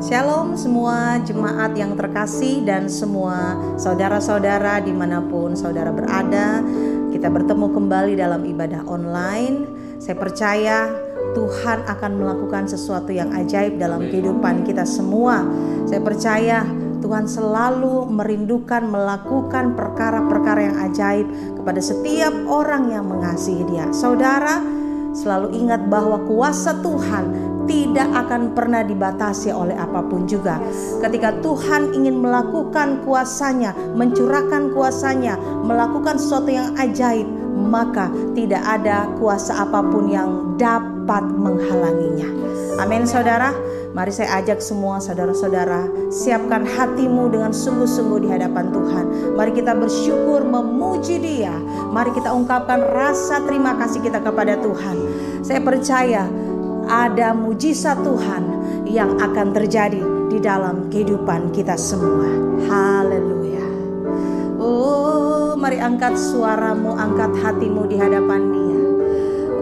Shalom semua jemaat yang terkasih dan semua saudara-saudara dimanapun saudara berada. Kita bertemu kembali dalam ibadah online. Saya percaya Tuhan akan melakukan sesuatu yang ajaib dalam kehidupan kita semua. Saya percaya Tuhan selalu merindukan melakukan perkara-perkara yang ajaib kepada setiap orang yang mengasihi Dia. Saudara, selalu ingat bahwa kuasa Tuhan tidak akan pernah dibatasi oleh apapun juga. Ketika Tuhan ingin melakukan kuasanya, mencurahkan kuasanya, melakukan sesuatu yang ajaib, maka tidak ada kuasa apapun yang dapat menghalanginya. Amin saudara. Mari saya ajak semua saudara-saudara, siapkan hatimu dengan sungguh-sungguh di hadapan Tuhan. Mari kita bersyukur memuji Dia. Mari kita ungkapkan rasa terima kasih kita kepada Tuhan. Saya percaya ada mujizat Tuhan yang akan terjadi di dalam kehidupan kita semua. Haleluya. Oh, mari angkat suaramu, angkat hatimu di hadapan Dia.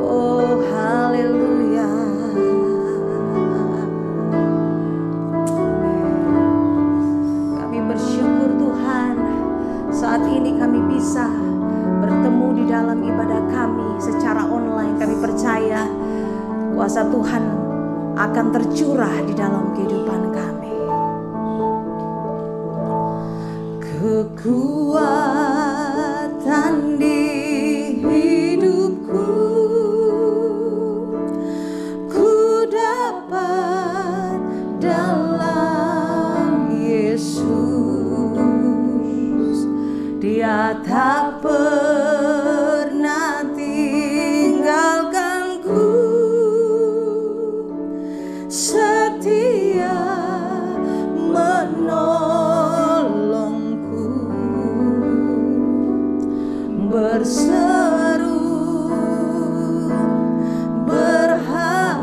Oh, haleluya. Kami bersyukur Tuhan, saat ini kami bisa bertemu di dalam ibadah kami secara online. Kami percaya kuasa Tuhan akan tercurah di dalam kehidupan kami. Kekuatan di hidupku, ku dapat dalam Yesus. Dia tak pernah tinggalkanku, setia menolongku, berseru berharap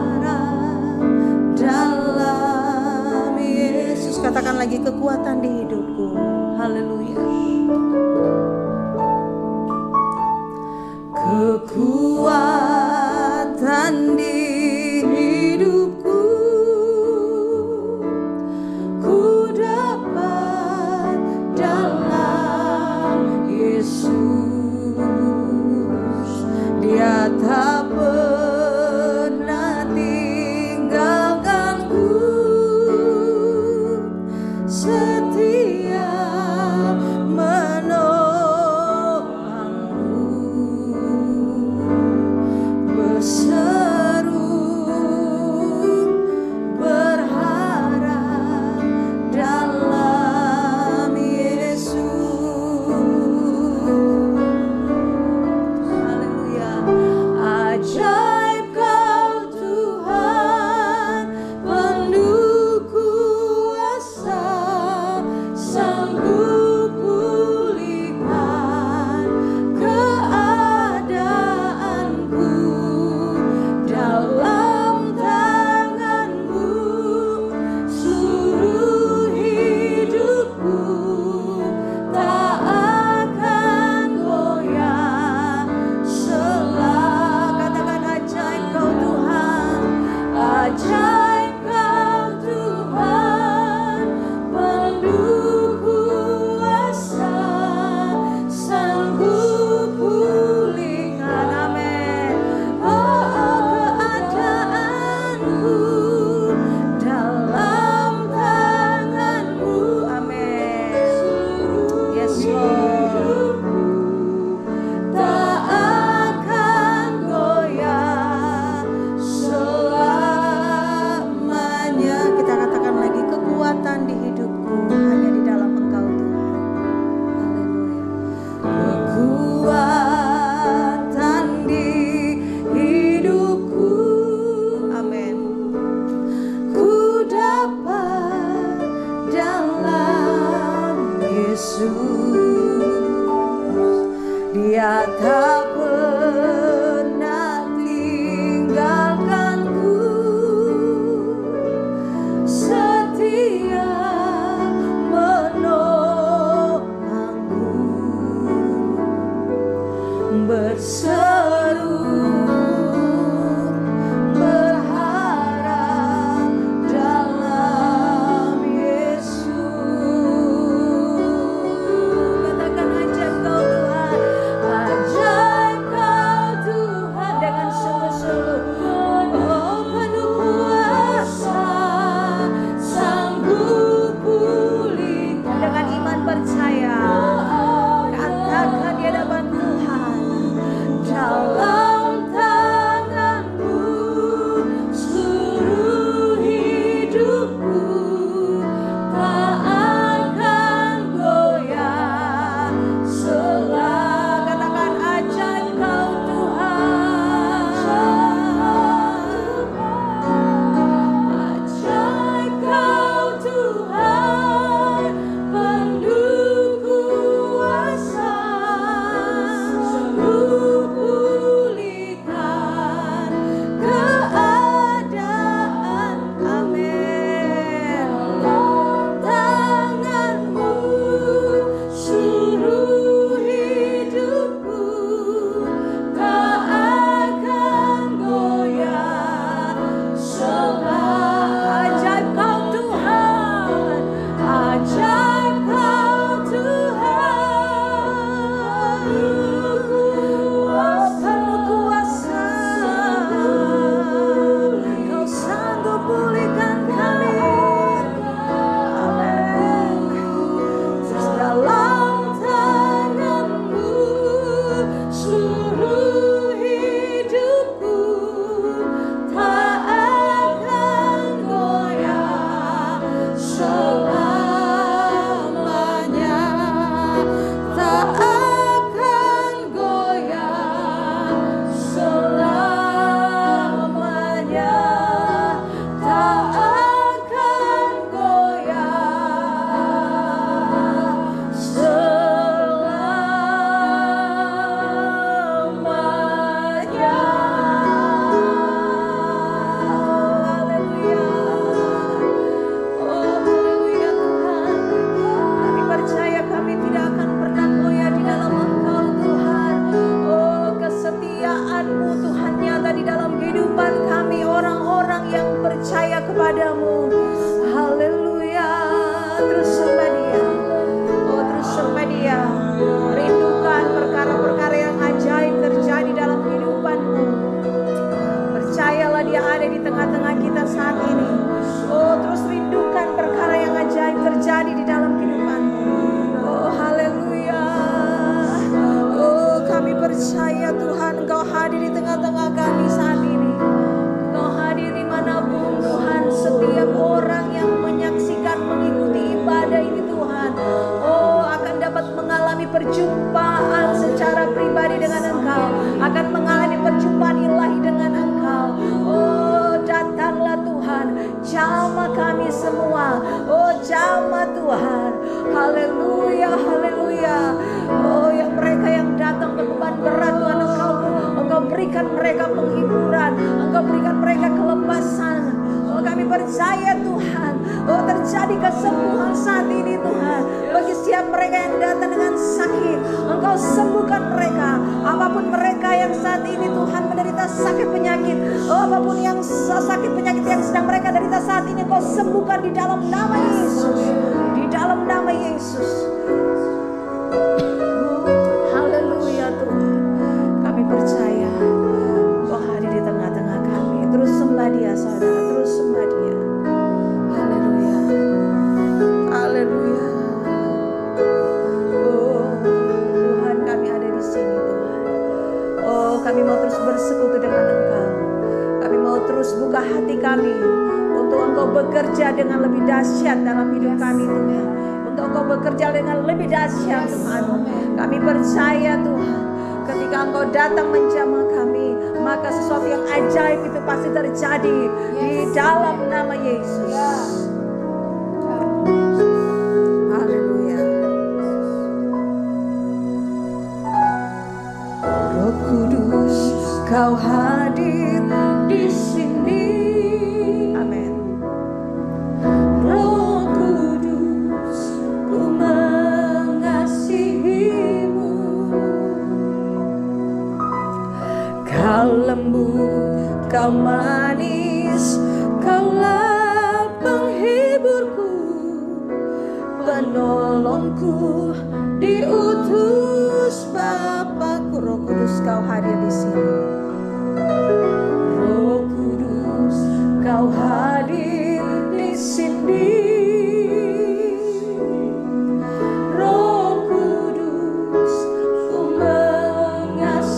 dalam Yesus. Katakan lagi, kekuatan di hidupku. Haleluya. Kekuatan di hidupku, ku dapat dalam Yesus. Dia tak pernah tinggalkanku, setia menolongku, berseru berharap dalam Yesus. Haleluya. Ajaib Kau Tuhan, penuh kuasa, sanggup pulihkan keadaanku. Dalam tangan-Mu seluruh hidupku tak akan goyah selama. Katakan, ajaib Kau Tuhan, ajaib Kau Tuhan, penuh kuasa, sanggup pulihkan. Amin. Keadaanku dalam tangan-Mu. Amin. Yes Lord. Tak akan goyah selamanya. Kita katakan lagi, kekuatan di hidupku hanya di dalam Engkau Tuhan. Haleluya. Kekuatan di hidupku. Amin. Ku dapat dalam Yesus. Dia tak pernah tinggalkanku, setia menolongku, berseru berharap dalam jamah Tuhan. Haleluya, haleluya. Oh, yang mereka yang datang beban berat Tuhan, Engkau berikan mereka penghiburan, Engkau berikan mereka kelepasan. Oh, kami percaya Tuhan, oh terjadi kesembuhan saat ini Tuhan. Bagi setiap mereka yang datang dengan sakit, Engkau sembuhkan mereka. Apapun mereka yang saat ini Tuhan menderita sakit penyakit, oh apapun yang sakit penyakit yang sedang mereka derita saat ini, Engkau sembuhkan di dalam nama Yesus. Di dalam nama Yesus. Haleluya Tuhan. Kami percaya Engkau hadir di tengah-tengah kami. Terus sembah Dia saudara, terus sembah Dia. Haleluya. Haleluya. Oh Tuhan, kami ada di sini Tuhan. Oh, kami mau terus bersekutu dengan Engkau. Kami mau terus buka hati kami untuk Engkau bekerja dengan lebih dahsyat dalam hidup kami Tuhan. Untuk Engkau bekerja dengan lebih dahsyat Tuhan. Kami percaya Tuhan, ketika Engkau datang menjamah kami, maka sesuatu yang ajaib itu pasti terjadi di dalam nama Yesus. Haleluya. Roh Kudus, Kau hadir di sini. Amin. Roh Kudus, ku mengasihimu. Kau lembut, Kau manis, Kaulah penghiburku, penolongku, diutus Bapakku. Roh Kudus, Kau hadir di sini. Roh Kudus, Kau hadir di sini. Roh Kudus, ku mengasihimu.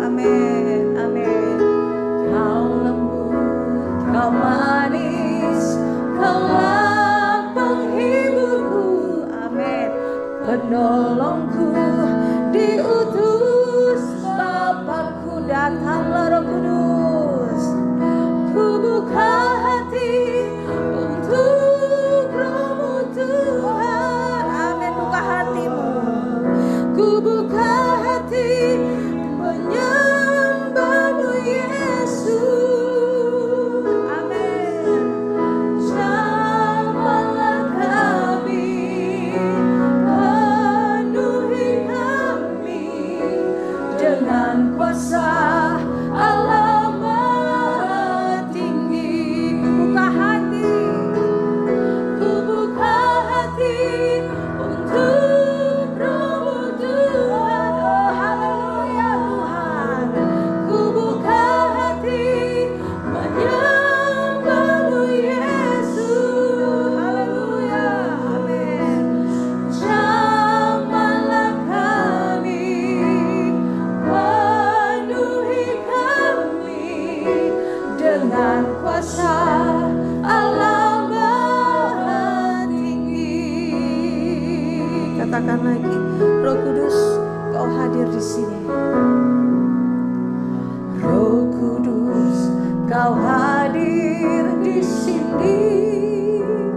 Amin, amin. Kau lembut, Kau manis, Kaulah penghiburku. Amin. Penolongku, diutus Bapakku. Datanglah Roh Kudus. Ku buka hati untuk Roh-Mu Tuhan. Amin. Buka hatimu. Ku buka hati menyembah-Mu Yesus. Amin. Jamahlah kami, penuhi kami dengan kuasa Allah Maha Tinggi. Buka hati, ku buka hati untuk Roh-Mu Tuhan. Oh haleluya Tuhan. Ku buka hati menyembah-Mu Yesus. Haleluya. Amin. Jamahlah kami, penuhi kami dengan kuasa Allah Maha Tinggi. Katakan lagi, Roh Kudus, Kau hadir di sini. Roh Kudus, Kau hadir di sini.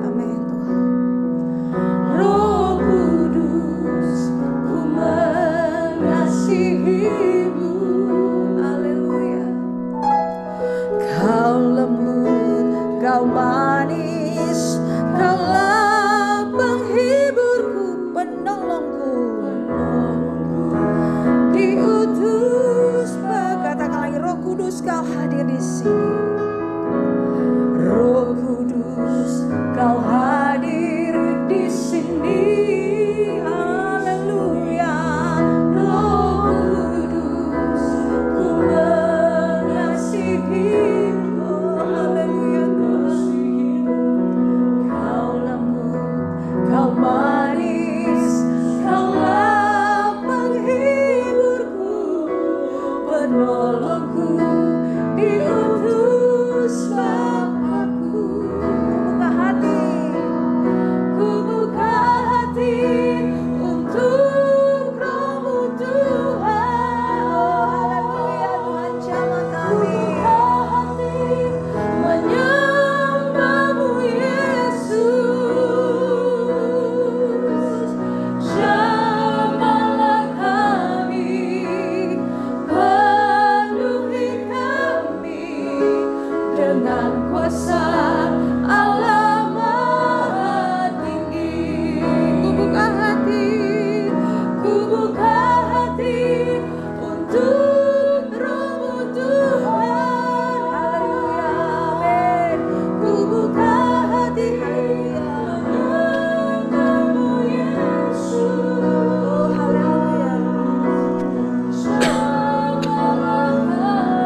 Amin Tuhan. Roh Kudus, ku mengasihimu. Haleluya. Kau lembut, Kau manis, Kaulah penghiburku, penolongku, diutus. Katakan lagi, Roh Kudus, Kau hadir di sini. Roh Kudus, Kau hadir di sini. Haleluya. Roh Kudus, ku mengasihimu. Haleluya Tuhan. Allah Maha Tinggi. Ku buka hati untuk Roh-Mu Tuhan. Haleluya, amin. Ku buka hati padamu Yesus. Oh haleluya.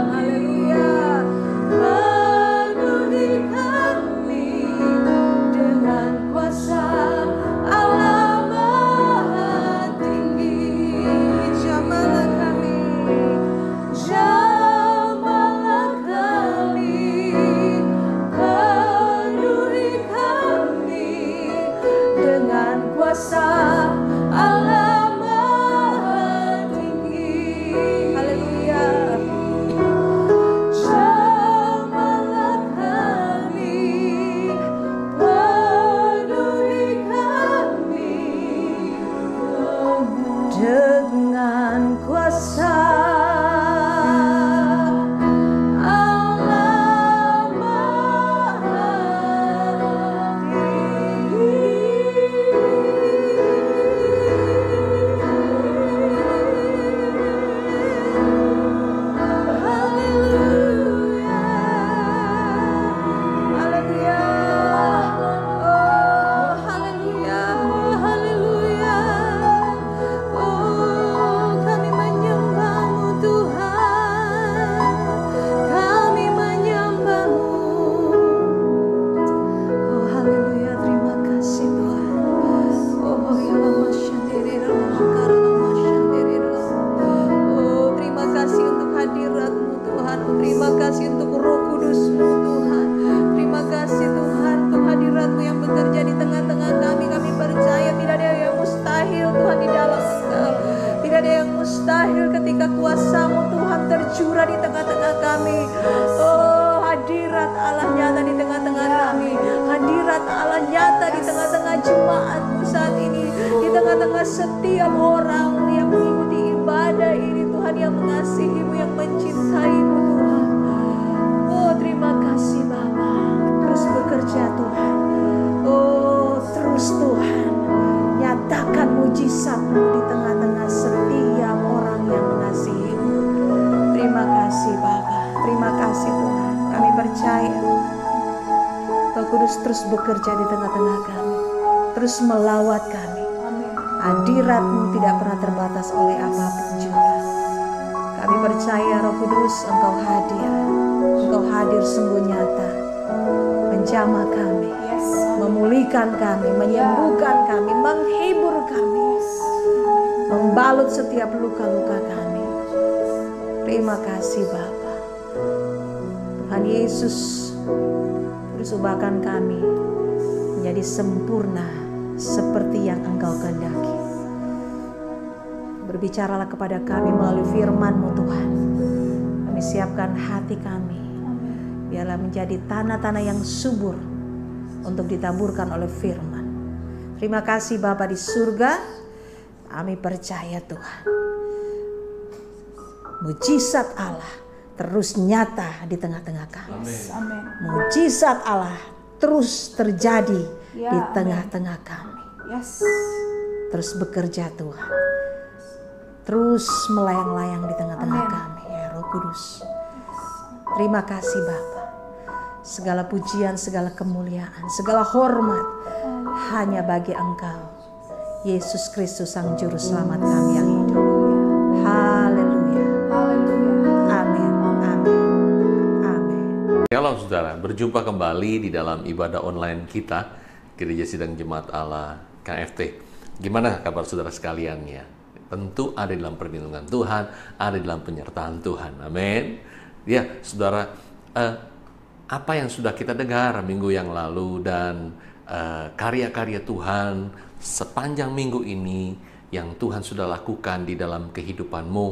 Haleluya. Penuhi kami dengan kuasa Allah Maha Tinggi. Jamahlah kami, jamahlah kami, penuhi kami dengan kuasa Allah Maha Tinggi. Haleluya. Jamahlah kami, penuhi kami dengan kuasa Allah Maha Haleluya. Haleluya. Oh, haleluya. Haleluya. Oh, kami menyembah-Mu Tuhan. Kami menyembah-Mu. Oh, haleluya. Terima kasih Tuhan. Oh, ya Allah, syandiri Oh, terima kasih untuk hadirat-Mu Tuhan. Oh, terima kasih untuk Roh Kudus-Mu Tuhan. Terima kasih Tuhan untuk hadirat-Mu yang bekerja di tengah-tengah kami. Kami percaya tidak ada yang mustahil Tuhan di dalam Engkau. Tidak ada yang mustahil ketika kuasa-Mu Tuhan tercurah di tengah-tengah kami. Oh, hadirat Allah nyata di tengah-tengah kami. Hadirat Allah nyata di tengah-tengah jemaat-Mu saat ini. Di tengah-tengah setiap orang yang mengikuti ibadah ini Tuhan, yang mengasihi-Mu, yang mencintai-Mu Tuhan. Oh, terima kasih Bapa. Terus bekerja Tuhan. Oh, terus Tuhan nyatakan mujizat-Mu di tengah-tengah setiap orang yang mengasihi-Mu. Terima kasih Bapa. Terima kasih Tuhan. Kami percaya Roh Kudus terus bekerja di tengah-tengah kami, terus melawat kami. Hadirat-Mu tidak pernah terbatas oleh apapun juga. Kami percaya Roh Kudus Engkau hadir sungguh nyata, menjamah kami, memulihkan kami, menyembuhkan kami, menghibur kami, membalut setiap luka-luka kami. Terima kasih Bapa. Tuhan Yesus, terus ubahkan kami menjadi sempurna seperti yang Engkau kehendaki. Berbicaralah kepada kami melalui firman-Mu Tuhan. Kami siapkan hati kami, biarlah menjadi tanah-tanah yang subur untuk ditaburkan oleh firman. Terima kasih Bapa di surga. Kami percaya Tuhan, mujizat Allah terus nyata di tengah-tengah kami. Amin. Mujizat Allah terus terjadi di tengah-tengah kami. Yes. Terus bekerja Tuhan, terus melayang-layang di tengah-tengah kami ya Roh Kudus. Terima kasih Bapa. Segala pujian, segala kemuliaan, segala hormat hanya bagi Engkau, Yesus Kristus Sang Juru Selamat kami yang hidup. Haleluya. Amin. Amin. Amin. Shalom saudara, berjumpa kembali di dalam ibadah online kita, Gereja Sidang Jemaat Allah KFT. Gimana kabar saudara sekalian ya? Tentu ada dalam perlindungan Tuhan, ada dalam penyertaan Tuhan. Amin. Ya, saudara, apa yang sudah kita dengar minggu yang lalu dan karya-karya Tuhan sepanjang minggu ini yang Tuhan sudah lakukan di dalam kehidupanmu,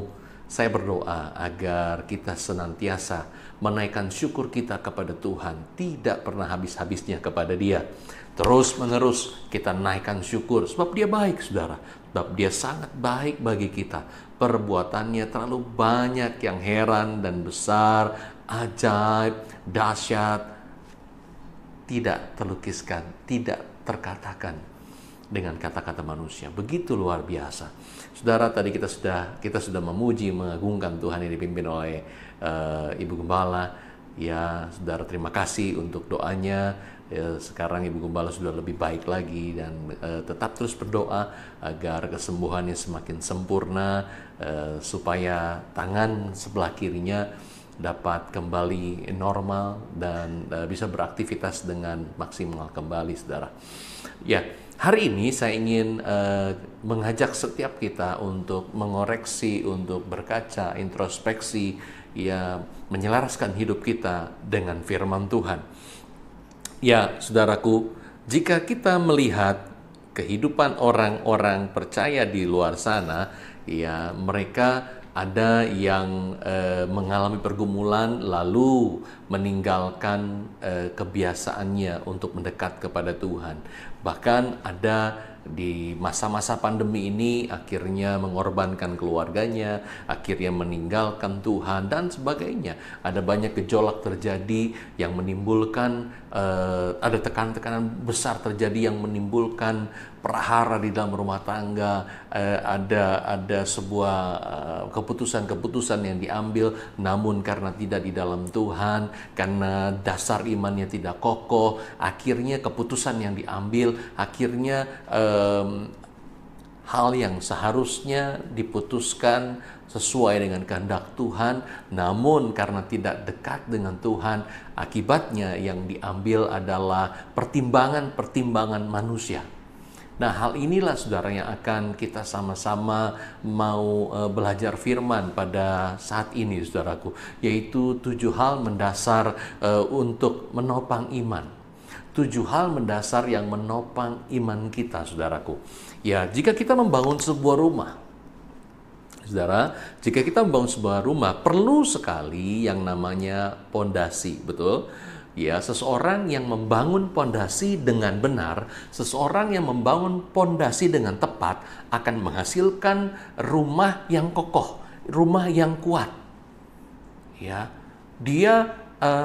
saya berdoa agar kita senantiasa menaikkan syukur kita kepada Tuhan, tidak pernah habis-habisnya kepada Dia. Terus menerus kita naikkan syukur, sebab Dia baik saudara, sebab Dia sangat baik bagi kita. Perbuatannya terlalu banyak yang heran dan besar, ajaib, dahsyat. tidak terlukiskan, tidak terkatakan dengan kata-kata manusia. Begitu luar biasa. Saudara, tadi kita sudah memuji, mengagungkan Tuhan yang dipimpin oleh Ibu Gembala. Ya, saudara, terima kasih untuk doanya. Sekarang Ibu Gembala sudah lebih baik lagi, dan tetap terus berdoa agar kesembuhannya semakin sempurna, supaya tangan sebelah kirinya dapat kembali normal dan bisa beraktivitas dengan maksimal kembali, saudara. Ya, hari ini saya ingin mengajak setiap kita untuk mengoreksi, untuk berkaca, introspeksi, ya, menyelaraskan hidup kita dengan firman Tuhan. Ya, saudaraku, jika kita melihat kehidupan orang-orang percaya di luar sana, ya, mereka ada yang mengalami pergumulan lalu meninggalkan kebiasaannya untuk mendekat kepada Tuhan. Bahkan ada di masa-masa pandemi ini akhirnya mengorbankan keluarganya, akhirnya meninggalkan Tuhan dan sebagainya. Ada banyak gejolak terjadi yang menimbulkan, ada tekanan-tekanan besar terjadi yang menimbulkan prahara di dalam rumah tangga. Ada sebuah keputusan-keputusan yang diambil, namun karena tidak di dalam Tuhan, karena dasar imannya tidak kokoh, akhirnya keputusan yang diambil, akhirnya hal yang seharusnya diputuskan sesuai dengan kehendak Tuhan, namun karena tidak dekat dengan Tuhan, akibatnya yang diambil adalah pertimbangan-pertimbangan manusia. Nah, hal inilah, saudara, yang akan kita sama-sama mau belajar firman pada saat ini, saudaraku, yaitu 7 hal mendasar untuk menopang iman. 7 hal mendasar yang menopang iman kita, saudaraku. Ya, jika kita membangun sebuah rumah, saudara, jika kita membangun sebuah rumah, perlu sekali yang namanya pondasi, betul? Ya, seseorang yang membangun pondasi dengan benar, seseorang yang membangun pondasi dengan tepat akan menghasilkan rumah yang kokoh, rumah yang kuat. Ya, dia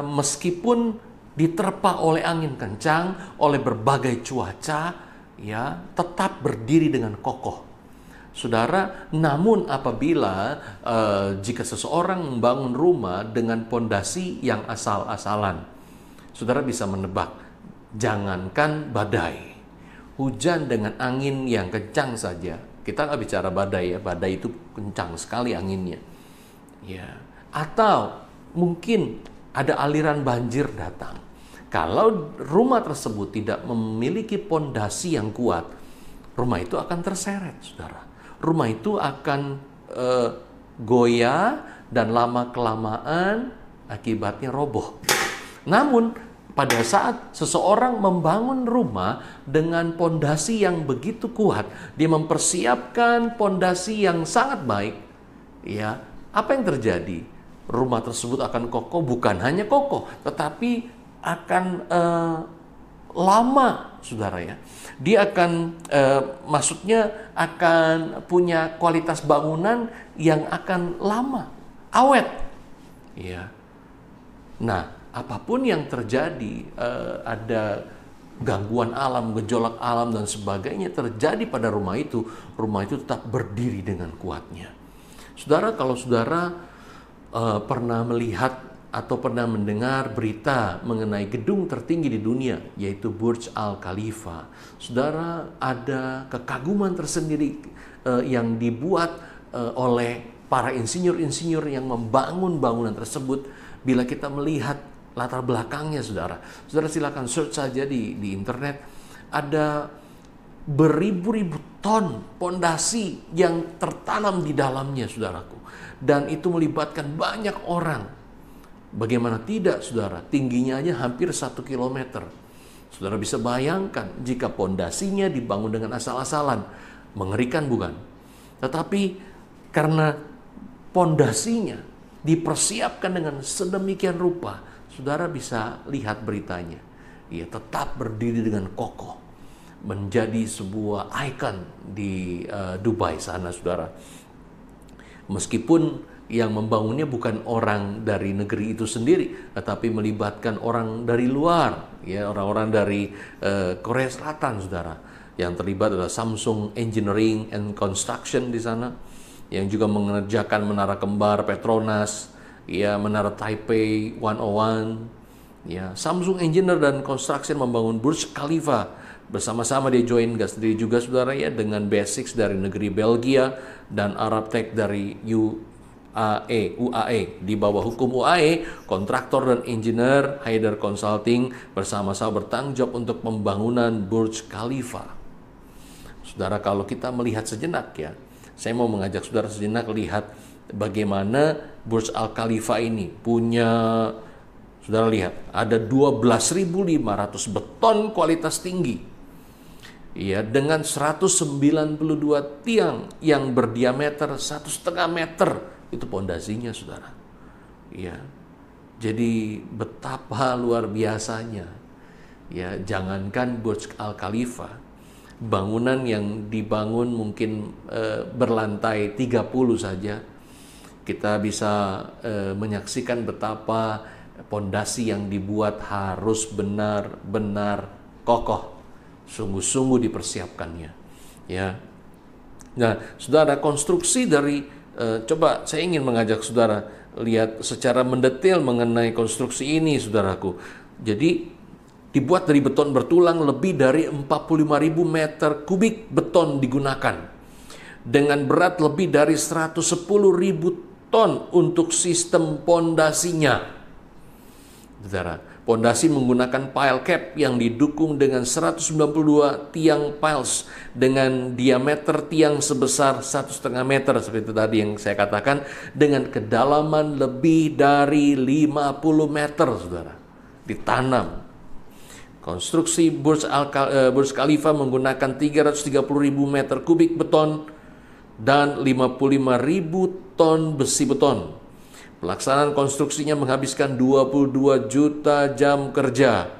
meskipun diterpa oleh angin kencang, oleh berbagai cuaca, ya, tetap berdiri dengan kokoh. Saudara, namun apabila jika seseorang membangun rumah dengan pondasi yang asal-asalan, saudara bisa menebak, jangankan badai, hujan dengan angin yang kencang saja. Kita nggak bicara badai, ya, badai itu kencang sekali anginnya. Ya, atau mungkin ada aliran banjir datang. Kalau rumah tersebut tidak memiliki pondasi yang kuat, rumah itu akan terseret, saudara. Rumah itu akan goyah dan lama-kelamaan akibatnya roboh. Namun pada saat seseorang membangun rumah dengan pondasi yang begitu kuat, dia mempersiapkan pondasi yang sangat baik, ya, apa yang terjadi? Rumah tersebut akan kokoh, bukan hanya kokoh, tetapi akan lama, saudara, ya. Dia akan maksudnya akan punya kualitas bangunan yang akan lama, awet, ya. Nah, apapun yang terjadi, ada gangguan alam, gejolak alam dan sebagainya terjadi pada rumah itu tetap berdiri dengan kuatnya. Saudara, kalau saudara pernah melihat atau pernah mendengar berita mengenai gedung tertinggi di dunia, yaitu Burj Al Khalifa, saudara, ada kekaguman tersendiri yang dibuat oleh para insinyur-insinyur yang membangun bangunan tersebut. Bila kita melihat latar belakangnya, saudara silakan search saja di internet. Ada beribu-ribu ton pondasi yang tertanam di dalamnya, saudaraku, dan itu melibatkan banyak orang. Bagaimana tidak, saudara, tingginya aja hampir 1 kilometer. Saudara bisa bayangkan jika pondasinya dibangun dengan asal-asalan, mengerikan bukan? Tetapi karena pondasinya dipersiapkan dengan sedemikian rupa, saudara bisa lihat beritanya. Ia tetap berdiri dengan kokoh, menjadi sebuah ikon di Dubai sana, saudara. Meskipun yang membangunnya bukan orang dari negeri itu sendiri, tetapi melibatkan orang dari luar, ya, orang-orang dari Korea Selatan, saudara. Yang terlibat adalah Samsung Engineering and Construction di sana, yang juga mengerjakan menara kembar Petronas, ya, menara Taipei 101, ya. Samsung Engineer dan Construction membangun Burj Khalifa bersama-sama. Dia join gas sendiri juga, saudara, ya, dengan Basics dari negeri Belgia dan Arab Tech dari UAE. Di bawah hukum UAE, kontraktor dan engineer Haider Consulting bersama-sama bertanggung jawab untuk pembangunan Burj Khalifa. Saudara, kalau kita melihat sejenak, ya, saya mau mengajak saudara sejenak lihat bagaimana Burj Al Khalifa ini punya, saudara lihat, ada 12.500 beton kualitas tinggi, ya, dengan 192 tiang yang berdiameter 1,5 meter. Itu pondasinya, saudara. Ya, jadi betapa luar biasanya. Ya, jangankan Burj Al Khalifa, bangunan yang dibangun mungkin berlantai 30 saja, kita bisa menyaksikan betapa pondasi yang dibuat harus benar-benar kokoh, sungguh-sungguh dipersiapkannya. Ya, nah, saudara, konstruksi dari coba saya ingin mengajak saudara lihat secara mendetail mengenai konstruksi ini, saudaraku. Jadi dibuat dari beton bertulang, lebih dari 45.000 meter kubik beton digunakan, dengan berat lebih dari 110.000 ton untuk sistem pondasinya. Saudara, pondasi menggunakan pile cap yang didukung dengan 192 tiang piles dengan diameter tiang sebesar 1,5 meter, seperti tadi yang saya katakan, dengan kedalaman lebih dari 50 meter, saudara, ditanam. Konstruksi Burj Khalifa menggunakan 330.000 meter kubik beton dan 55.000 ton besi beton. Pelaksanaan konstruksinya menghabiskan 22 juta jam kerja.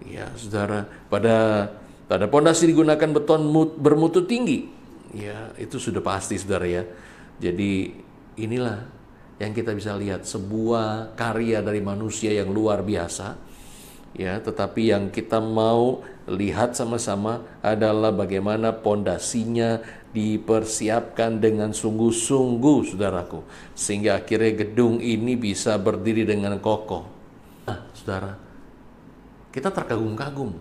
Ya, saudara, pada pondasi digunakan beton bermutu tinggi. Ya, itu sudah pasti, saudara, ya. Jadi inilah yang kita bisa lihat, sebuah karya dari manusia yang luar biasa. Ya, tetapi yang kita mau lihat sama-sama adalah bagaimana pondasinya dipersiapkan dengan sungguh-sungguh, saudaraku, sehingga akhirnya gedung ini bisa berdiri dengan kokoh. Nah, saudara, kita terkagum-kagum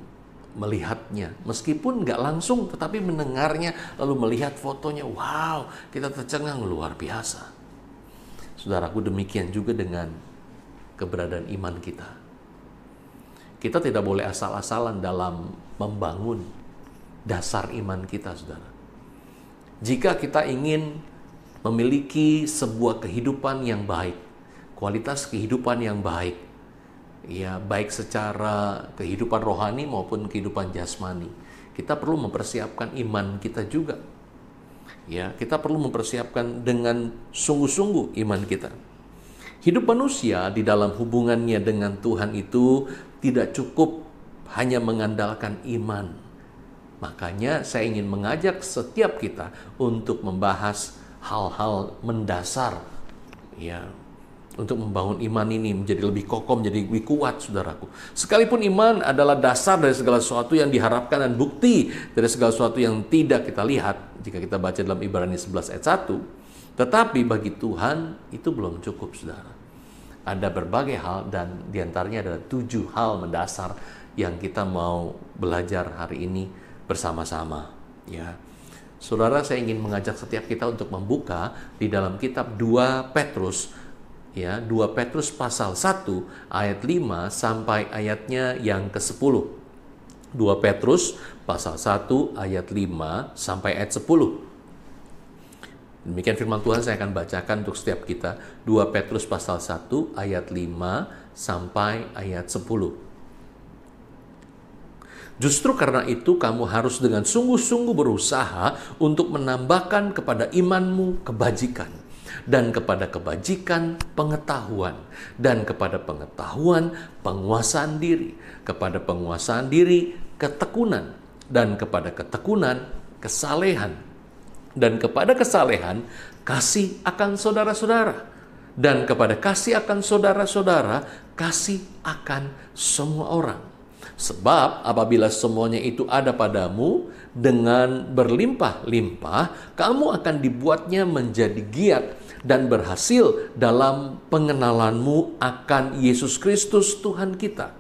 melihatnya, meskipun nggak langsung, tetapi mendengarnya lalu melihat fotonya, wow, kita tercengang, luar biasa. Saudaraku, demikian juga dengan keberadaan iman kita. Kita tidak boleh asal-asalan dalam membangun dasar iman kita, saudara. Jika kita ingin memiliki sebuah kehidupan yang baik, kualitas kehidupan yang baik, ya, baik secara kehidupan rohani maupun kehidupan jasmani, kita perlu mempersiapkan iman kita juga. Ya, kita perlu mempersiapkan dengan sungguh-sungguh iman kita. Hidup manusia di dalam hubungannya dengan Tuhan itu tidak cukup hanya mengandalkan iman. Makanya saya ingin mengajak setiap kita untuk membahas hal-hal mendasar, ya, untuk membangun iman ini menjadi lebih kokoh, menjadi lebih kuat, saudaraku. Sekalipun iman adalah dasar dari segala sesuatu yang diharapkan dan bukti dari segala sesuatu yang tidak kita lihat, jika kita baca dalam Ibrani 11 ayat 1, tetapi bagi Tuhan itu belum cukup, saudara. Ada berbagai hal, dan diantaranya adalah 7 hal mendasar yang kita mau belajar hari ini bersama-sama. Ya, saudara, saya ingin mengajak setiap kita untuk membuka di dalam kitab 2 Petrus, ya, 2 Petrus pasal 1 ayat 5 sampai ayatnya yang ke-10. 2 Petrus pasal 1 ayat 5 sampai ayat 10. Demikian firman Tuhan, saya akan bacakan untuk setiap kita. 2 Petrus pasal 1 ayat 5 sampai ayat 10. Justru karena itu kamu harus dengan sungguh-sungguh berusaha untuk menambahkan kepada imanmu kebajikan, dan kepada kebajikan pengetahuan, dan kepada pengetahuan penguasaan diri, kepada penguasaan diri ketekunan, dan kepada ketekunan kesalehan, Dan kepada kesalehan, kasih akan saudara-saudara. Dan kepada kasih akan saudara-saudara, kasih akan semua orang. Sebab apabila semuanya itu ada padamu dengan berlimpah-limpah, kamu akan dibuatnya menjadi giat dan berhasil dalam pengenalanmu akan Yesus Kristus Tuhan kita.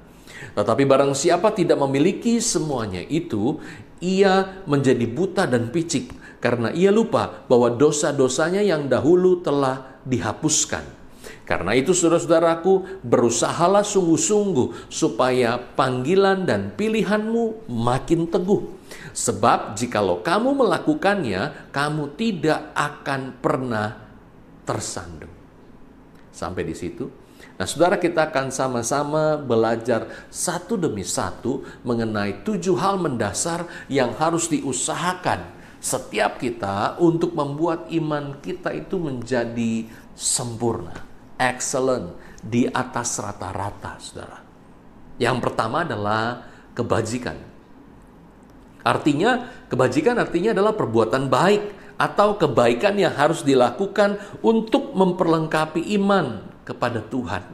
Tetapi barang siapa tidak memiliki semuanya itu, ia menjadi buta dan picik, karena ia lupa bahwa dosa-dosanya yang dahulu telah dihapuskan. Karena itu saudara-saudaraku, berusahalah sungguh-sungguh supaya panggilan dan pilihanmu makin teguh. Sebab jikalau kamu melakukannya, kamu tidak akan pernah tersandung. Sampai di situ. Nah, saudara, kita akan sama-sama belajar satu demi satu mengenai 7 hal mendasar yang harus diusahakan setiap kita untuk membuat iman kita itu menjadi sempurna. Excellent, di atas rata-rata, saudara. Yang pertama adalah kebajikan. Kebajikan artinya adalah perbuatan baik atau kebaikan yang harus dilakukan untuk memperlengkapi iman kepada Tuhan,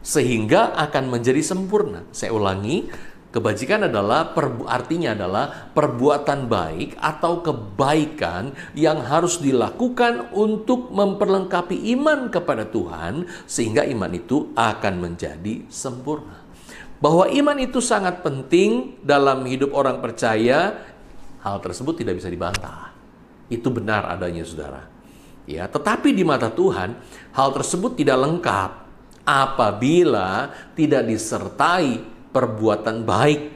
sehingga akan menjadi sempurna. Saya ulangi, kebajikan artinya adalah perbuatan baik atau kebaikan yang harus dilakukan untuk memperlengkapi iman kepada Tuhan, sehingga iman itu akan menjadi sempurna. Bahwa iman itu sangat penting dalam hidup orang percaya, hal tersebut tidak bisa dibantah. Itu benar adanya, saudara. Ya, tetapi di mata Tuhan, hal tersebut tidak lengkap apabila tidak disertai perbuatan baik.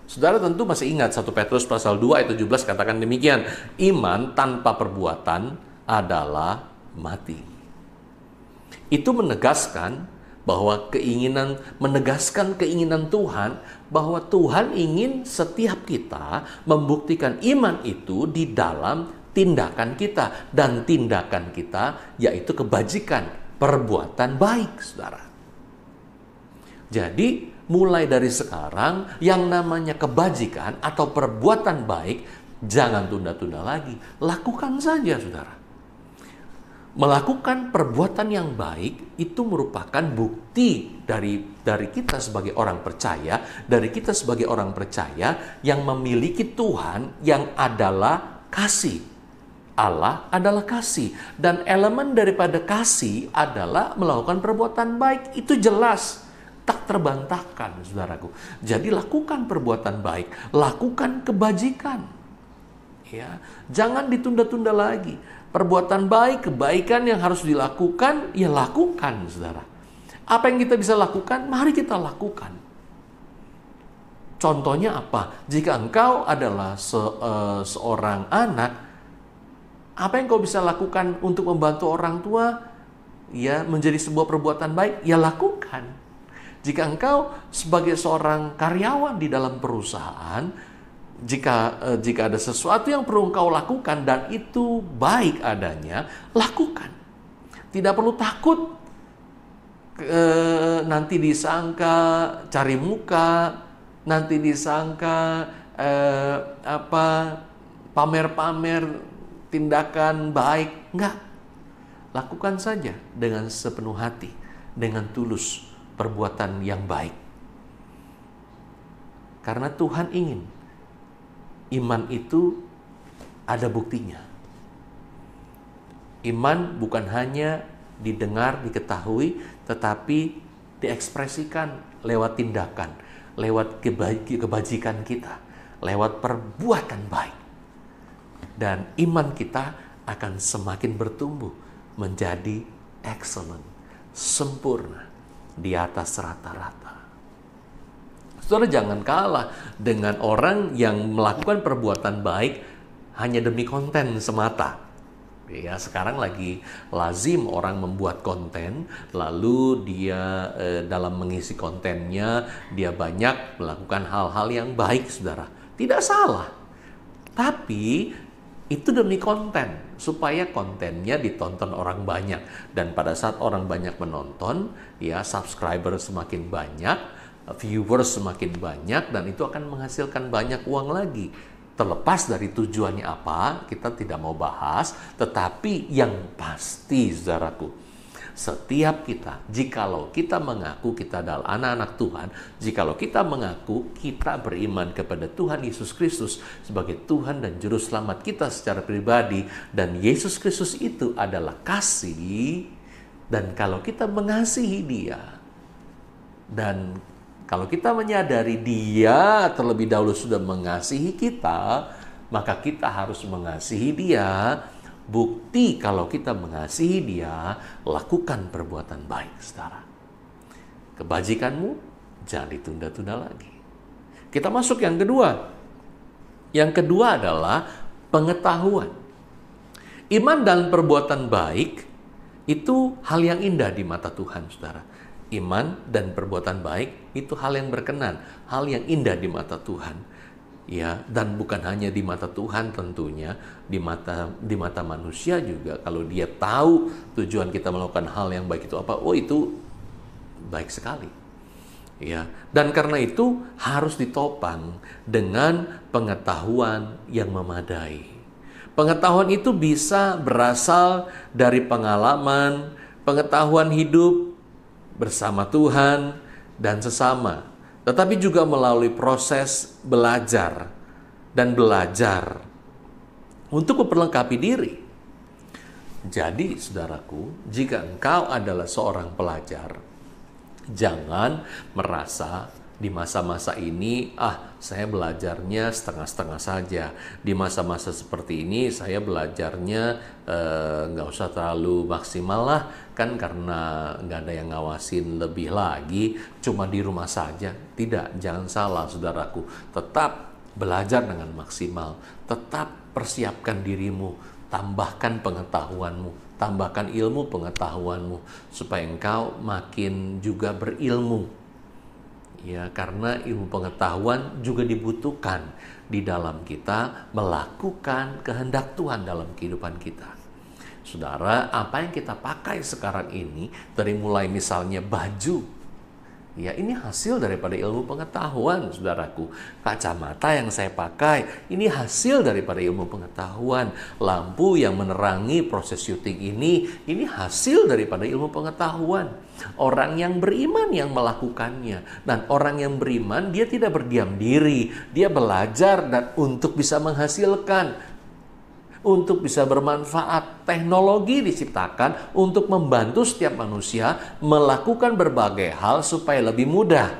Saudara tentu masih ingat 1 Petrus pasal 2 ayat 17 katakan demikian, iman tanpa perbuatan adalah mati. Itu menegaskan keinginan Tuhan bahwa Tuhan ingin setiap kita membuktikan iman itu di dalam tindakan kita, dan tindakan kita yaitu kebajikan, perbuatan baik, saudara. Jadi mulai dari sekarang, yang namanya kebajikan atau perbuatan baik, jangan tunda-tunda lagi. Lakukan saja, saudara. Melakukan perbuatan yang baik itu merupakan bukti dari kita sebagai orang percaya, yang memiliki Tuhan yang adalah kasih. Allah adalah kasih, dan elemen daripada kasih adalah melakukan perbuatan baik. Itu jelas, tak terbantahkan, saudaraku. Jadi lakukan perbuatan baik, lakukan kebajikan. Ya, jangan ditunda-tunda lagi. Perbuatan baik, kebaikan yang harus dilakukan, ya lakukan, saudara. Apa yang kita bisa lakukan, mari kita lakukan. Contohnya apa? Jika engkau adalah seorang anak, apa yang kau bisa lakukan untuk membantu orang tua? Ya, menjadi sebuah perbuatan baik, ya lakukan. Jika engkau sebagai seorang karyawan di dalam perusahaan, jika ada sesuatu yang perlu engkau lakukan dan itu baik adanya, lakukan. Tidak perlu takut nanti disangka cari muka, nanti disangka pamer-pamer tindakan baik. Enggak. Lakukan saja dengan sepenuh hati, dengan tulus perbuatan yang baik. Karena Tuhan ingin iman itu ada buktinya. Iman bukan hanya didengar, diketahui, tetapi diekspresikan lewat tindakan, lewat kebajikan kita, lewat perbuatan baik. Dan iman kita akan semakin bertumbuh menjadi excellent, sempurna, di atas rata-rata. Saudara, jangan kalah dengan orang yang melakukan perbuatan baik hanya demi konten semata. Ya, sekarang lagi lazim orang membuat konten, lalu dia dalam mengisi kontennya, dia banyak melakukan hal-hal yang baik, saudara. Tidak salah. Tapi itu demi konten, supaya kontennya ditonton orang banyak. Dan pada saat orang banyak menonton, ya subscriber semakin banyak, viewers semakin banyak, dan itu akan menghasilkan banyak uang lagi. Terlepas dari tujuannya apa, kita tidak mau bahas, tetapi yang pasti, saudaraku, setiap kita, jikalau kita mengaku kita adalah anak-anak Tuhan, jikalau kita mengaku kita beriman kepada Tuhan Yesus Kristus sebagai Tuhan dan Juru Selamat kita secara pribadi, dan Yesus Kristus itu adalah kasih, dan kalau kita mengasihi Dia, dan kalau kita menyadari Dia terlebih dahulu sudah mengasihi kita, maka kita harus mengasihi Dia. Bukti kalau kita mengasihi Dia, lakukan perbuatan baik, saudara. Kebajikanmu jangan ditunda-tunda lagi. Kita masuk yang kedua. Yang kedua adalah pengetahuan. Iman dan perbuatan baik itu hal yang indah di mata Tuhan, saudara. Iman dan perbuatan baik itu hal yang berkenan, hal yang indah di mata Tuhan. Ya, dan bukan hanya di mata Tuhan tentunya, di mata manusia juga. Kalau dia tahu tujuan kita melakukan hal yang baik itu apa, oh itu baik sekali. Ya, dan karena itu harus ditopang dengan pengetahuan yang memadai. Pengetahuan itu bisa berasal dari pengalaman, pengetahuan hidup bersama Tuhan dan sesama, tetapi juga melalui proses belajar dan belajar untuk memperlengkapi diri. Jadi, saudaraku, jika engkau adalah seorang pelajar, jangan merasa di masa-masa ini, saya belajarnya setengah-setengah saja. Di masa-masa seperti ini, saya belajarnya nggak usah terlalu maksimal lah, kan karena nggak ada yang ngawasin lebih lagi, cuma di rumah saja. Tidak, jangan salah, saudaraku. Tetap belajar dengan maksimal. Tetap persiapkan dirimu, tambahkan pengetahuanmu, tambahkan ilmu pengetahuanmu, supaya engkau makin juga berilmu. Ya, karena ilmu pengetahuan juga dibutuhkan di dalam kita melakukan kehendak Tuhan dalam kehidupan kita. Saudara, apa yang kita pakai sekarang ini, dari mulai misalnya baju, ya ini hasil daripada ilmu pengetahuan, saudaraku. Kacamata yang saya pakai, ini hasil daripada ilmu pengetahuan. Lampu yang menerangi proses syuting ini hasil daripada ilmu pengetahuan. Orang yang beriman yang melakukannya. Dan orang yang beriman, dia tidak berdiam diri. Dia belajar dan untuk bisa menghasilkan, untuk bisa bermanfaat. Teknologi diciptakan untuk membantu setiap manusia melakukan berbagai hal supaya lebih mudah.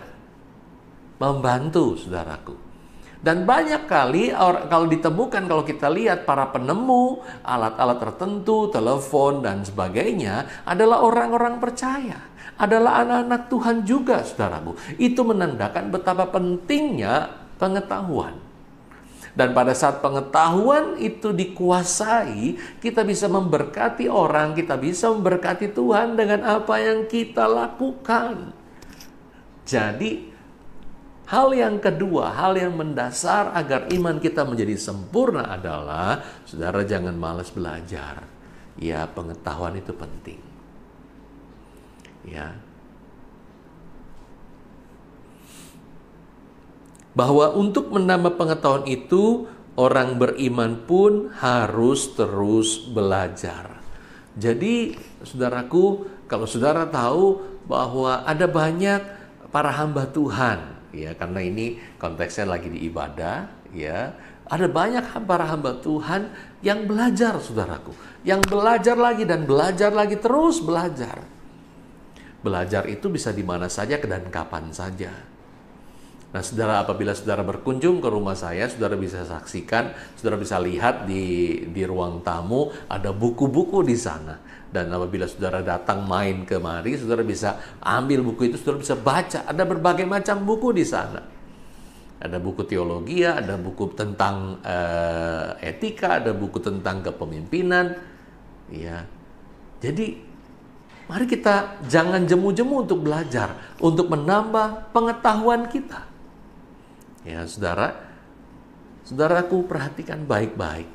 Membantu, saudaraku. Dan banyak kali kalau ditemukan, kalau kita lihat para penemu alat-alat tertentu, telepon dan sebagainya adalah orang-orang percaya, adalah anak-anak Tuhan juga, saudaraku. Itu menandakan betapa pentingnya pengetahuan. Dan pada saat pengetahuan itu dikuasai, kita bisa memberkati orang, kita bisa memberkati Tuhan dengan apa yang kita lakukan. Jadi, hal yang kedua, hal yang mendasar agar iman kita menjadi sempurna adalah, saudara jangan malas belajar. Ya, pengetahuan itu penting. Ya. Bahwa untuk menambah pengetahuan itu, orang beriman pun harus terus belajar. Jadi, saudaraku, kalau saudara tahu bahwa ada banyak para hamba Tuhan, ya, karena ini konteksnya lagi di ibadah, ya, ada banyak para hamba Tuhan yang belajar, saudaraku, yang belajar lagi dan belajar lagi, terus belajar. Belajar itu bisa di mana saja dan kapan saja. Nah, saudara, apabila saudara berkunjung ke rumah saya, saudara bisa saksikan, saudara bisa lihat di ruang tamu ada buku-buku di sana. Dan apabila saudara datang main kemari, saudara bisa ambil buku itu, saudara bisa baca. Ada berbagai macam buku di sana. Ada buku teologi, ada buku tentang etika, ada buku tentang kepemimpinan. Ya, jadi mari kita jangan jemu-jemu untuk belajar, untuk menambah pengetahuan kita. Ya, saudaraku, perhatikan baik-baik.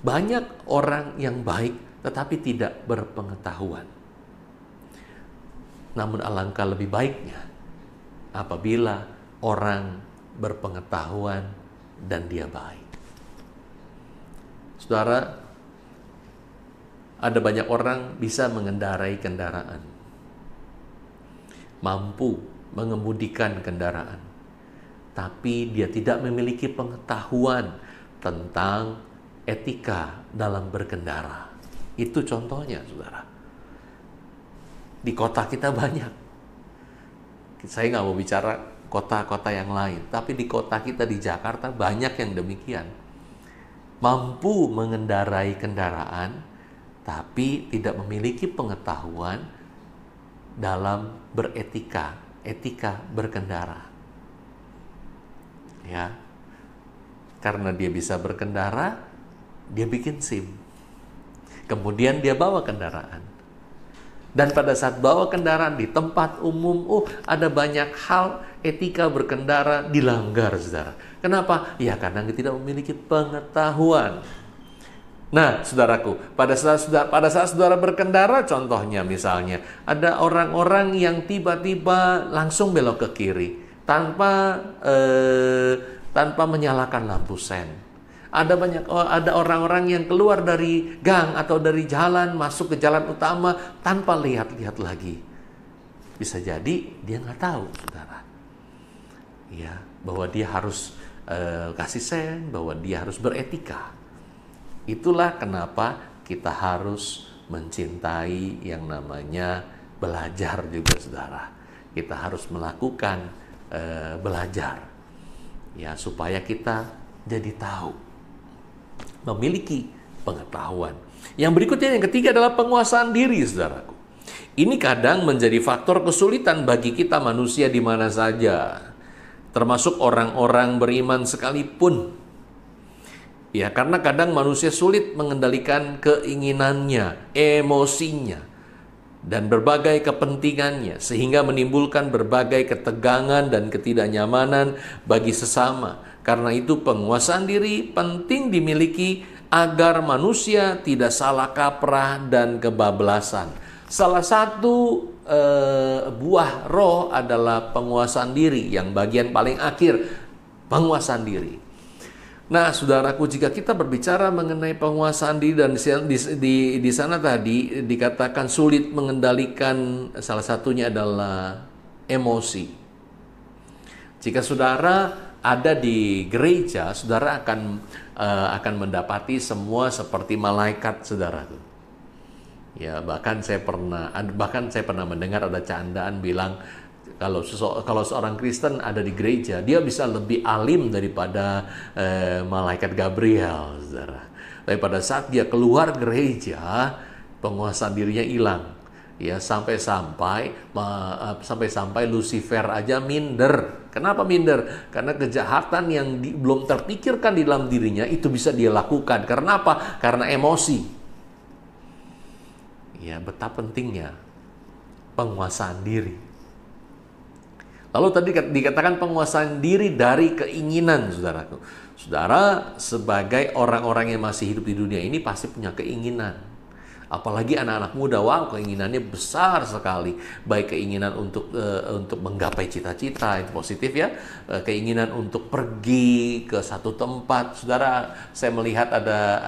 Banyak orang yang baik tetapi tidak berpengetahuan. Namun alangkah lebih baiknya apabila orang berpengetahuan dan dia baik. Saudara, ada banyak orang bisa mengendarai kendaraan, mampu mengemudikan kendaraan, tapi dia tidak memiliki pengetahuan tentang etika dalam berkendara. Itu contohnya, saudara. Di kota kita banyak. Saya nggak mau bicara kota-kota yang lain, tapi di kota kita di Jakarta banyak yang demikian. Mampu mengendarai kendaraan, tapi tidak memiliki pengetahuan dalam beretika, etika berkendara. Ya, karena dia bisa berkendara, dia bikin SIM. Kemudian dia bawa kendaraan. Dan pada saat bawa kendaraan di tempat umum, ada banyak hal etika berkendara dilanggar, saudara. Kenapa? Ya karena tidak memiliki pengetahuan. Nah, saudaraku, pada saat saudara berkendara, contohnya misalnya, ada orang-orang yang tiba-tiba langsung belok ke kiri tanpa menyalakan lampu sen. Ada orang-orang yang keluar dari gang atau dari jalan masuk ke jalan utama tanpa lihat-lihat lagi. Bisa jadi dia nggak tahu, saudara. Ya, bahwa dia harus kasih sen, bahwa dia harus beretika. Itulah kenapa kita harus mencintai yang namanya belajar juga, saudara. Kita harus melakukan belajar, ya, supaya kita jadi tahu, memiliki pengetahuan. Yang berikutnya, yang ketiga adalah penguasaan diri, saudaraku. Ini kadang menjadi faktor kesulitan bagi kita manusia di mana saja, termasuk orang-orang beriman sekalipun. Ya, karena kadang manusia sulit mengendalikan keinginannya, emosinya, dan berbagai kepentingannya, sehingga menimbulkan berbagai ketegangan dan ketidaknyamanan bagi sesama. Karena itu penguasaan diri penting dimiliki agar manusia tidak salah kaprah dan kebablasan. Salah satu buah roh adalah penguasaan diri, yang bagian paling akhir, penguasaan diri. Nah, saudaraku, jika kita berbicara mengenai penguasaan diri, dan di sana tadi dikatakan sulit mengendalikan, salah satunya adalah emosi. Jika saudara ada di gereja, saudara akan mendapati semua seperti malaikat, saudaraku. Ya, bahkan saya pernah mendengar ada candaan bilang kalau seorang Kristen ada di gereja, dia bisa lebih alim daripada malaikat Gabriel, saudara. Tapi pada saat dia keluar gereja, penguasaan dirinya hilang. Ya, sampai-sampai Lucifer aja minder. Kenapa minder? Karena kejahatan yang belum terpikirkan di dalam dirinya itu bisa dia lakukan. Karena apa? Karena emosi. Ya, betapa pentingnya penguasaan diri. Lalu tadi dikatakan penguasaan diri dari keinginan, saudaraku. Saudara, sebagai orang-orang yang masih hidup di dunia ini pasti punya keinginan. Apalagi anak-anak muda, wow, keinginannya besar sekali. Baik keinginan untuk menggapai cita-cita, itu positif ya. Keinginan untuk pergi ke satu tempat. Saudara, saya melihat ada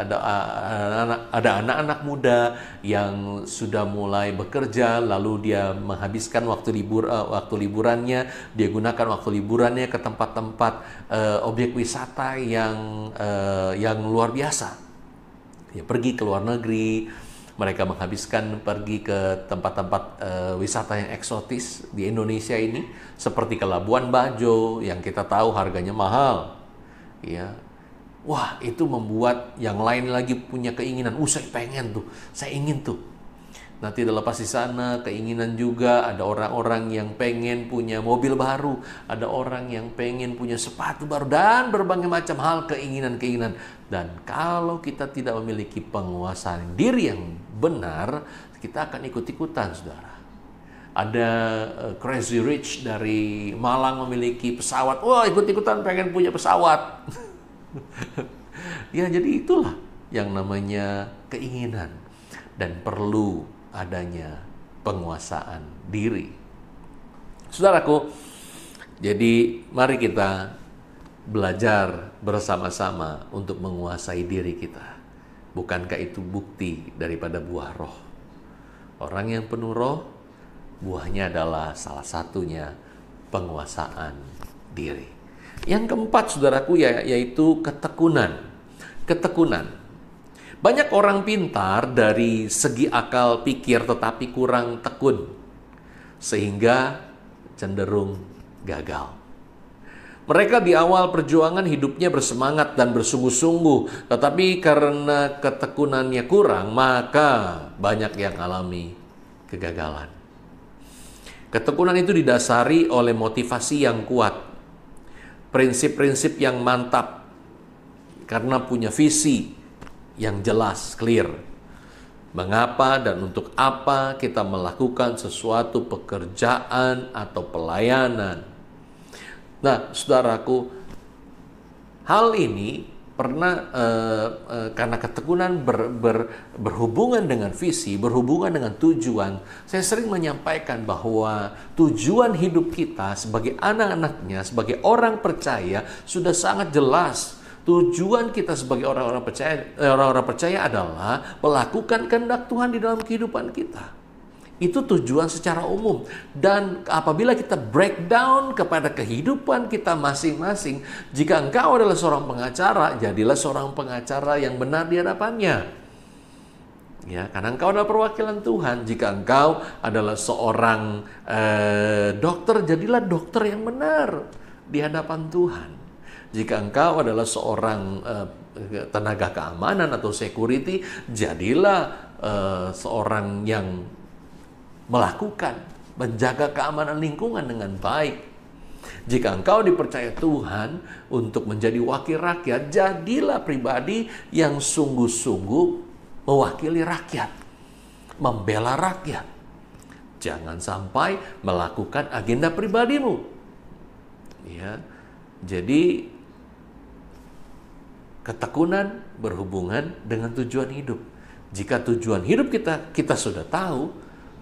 anak-anak muda yang sudah mulai bekerja, lalu dia menghabiskan waktu liburannya, dia gunakan waktu liburannya ke tempat-tempat objek wisata yang luar biasa. Ya, pergi ke luar negeri. Mereka menghabiskan pergi ke tempat-tempat wisata yang eksotis di Indonesia ini, seperti ke Labuan Bajo yang kita tahu harganya mahal. Ya, wah, itu membuat yang lain lagi punya keinginan. Saya pengen tuh, saya ingin tuh. Nanti lepas di sana, keinginan juga ada orang-orang yang pengen punya mobil baru, ada orang yang pengen punya sepatu baru, dan berbagai macam hal keinginan-keinginan. Dan kalau kita tidak memiliki penguasaan diri yang benar, kita akan ikut-ikutan, saudara. Ada Crazy Rich dari Malang memiliki pesawat, wah, ikut-ikutan pengen punya pesawat. Ya, jadi itulah yang namanya keinginan, dan perlu adanya penguasaan diri. Saudaraku, jadi mari kita belajar bersama-sama untuk menguasai diri kita. Bukankah itu bukti daripada buah roh? Orang yang penuh roh, buahnya adalah salah satunya penguasaan diri. Yang keempat, saudaraku, yaitu ketekunan. Ketekunan. Banyak orang pintar dari segi akal pikir tetapi kurang tekun, sehingga cenderung gagal. Mereka di awal perjuangan hidupnya bersemangat dan bersungguh-sungguh, tetapi karena ketekunannya kurang, maka banyak yang alami kegagalan. Ketekunan itu didasari oleh motivasi yang kuat, prinsip-prinsip yang mantap, karena punya visi yang jelas, clear. Mengapa dan untuk apa kita melakukan sesuatu pekerjaan atau pelayanan. Nah, saudaraku, hal ini pernah karena ketekunan berhubungan dengan visi, berhubungan dengan tujuan. Saya sering menyampaikan bahwa tujuan hidup kita sebagai anak-anaknya, sebagai orang percaya sudah sangat jelas. Tujuan kita sebagai orang-orang percaya adalah melakukan kehendak Tuhan di dalam kehidupan kita. Itu tujuan secara umum. Dan apabila kita breakdown kepada kehidupan kita masing-masing, jika engkau adalah seorang pengacara, jadilah seorang pengacara yang benar di hadapannya. Ya, karena engkau adalah perwakilan Tuhan. Jika engkau adalah seorang dokter, jadilah dokter yang benar di hadapan Tuhan. Jika engkau adalah seorang tenaga keamanan atau security, jadilah seorang yang menjaga keamanan lingkungan dengan baik. Jika engkau dipercaya Tuhan untuk menjadi wakil rakyat, jadilah pribadi yang sungguh-sungguh mewakili rakyat, membela rakyat. Jangan sampai melakukan agenda pribadimu. Ya, jadi ketekunan berhubungan dengan tujuan hidup. Jika tujuan hidup kita sudah tahu,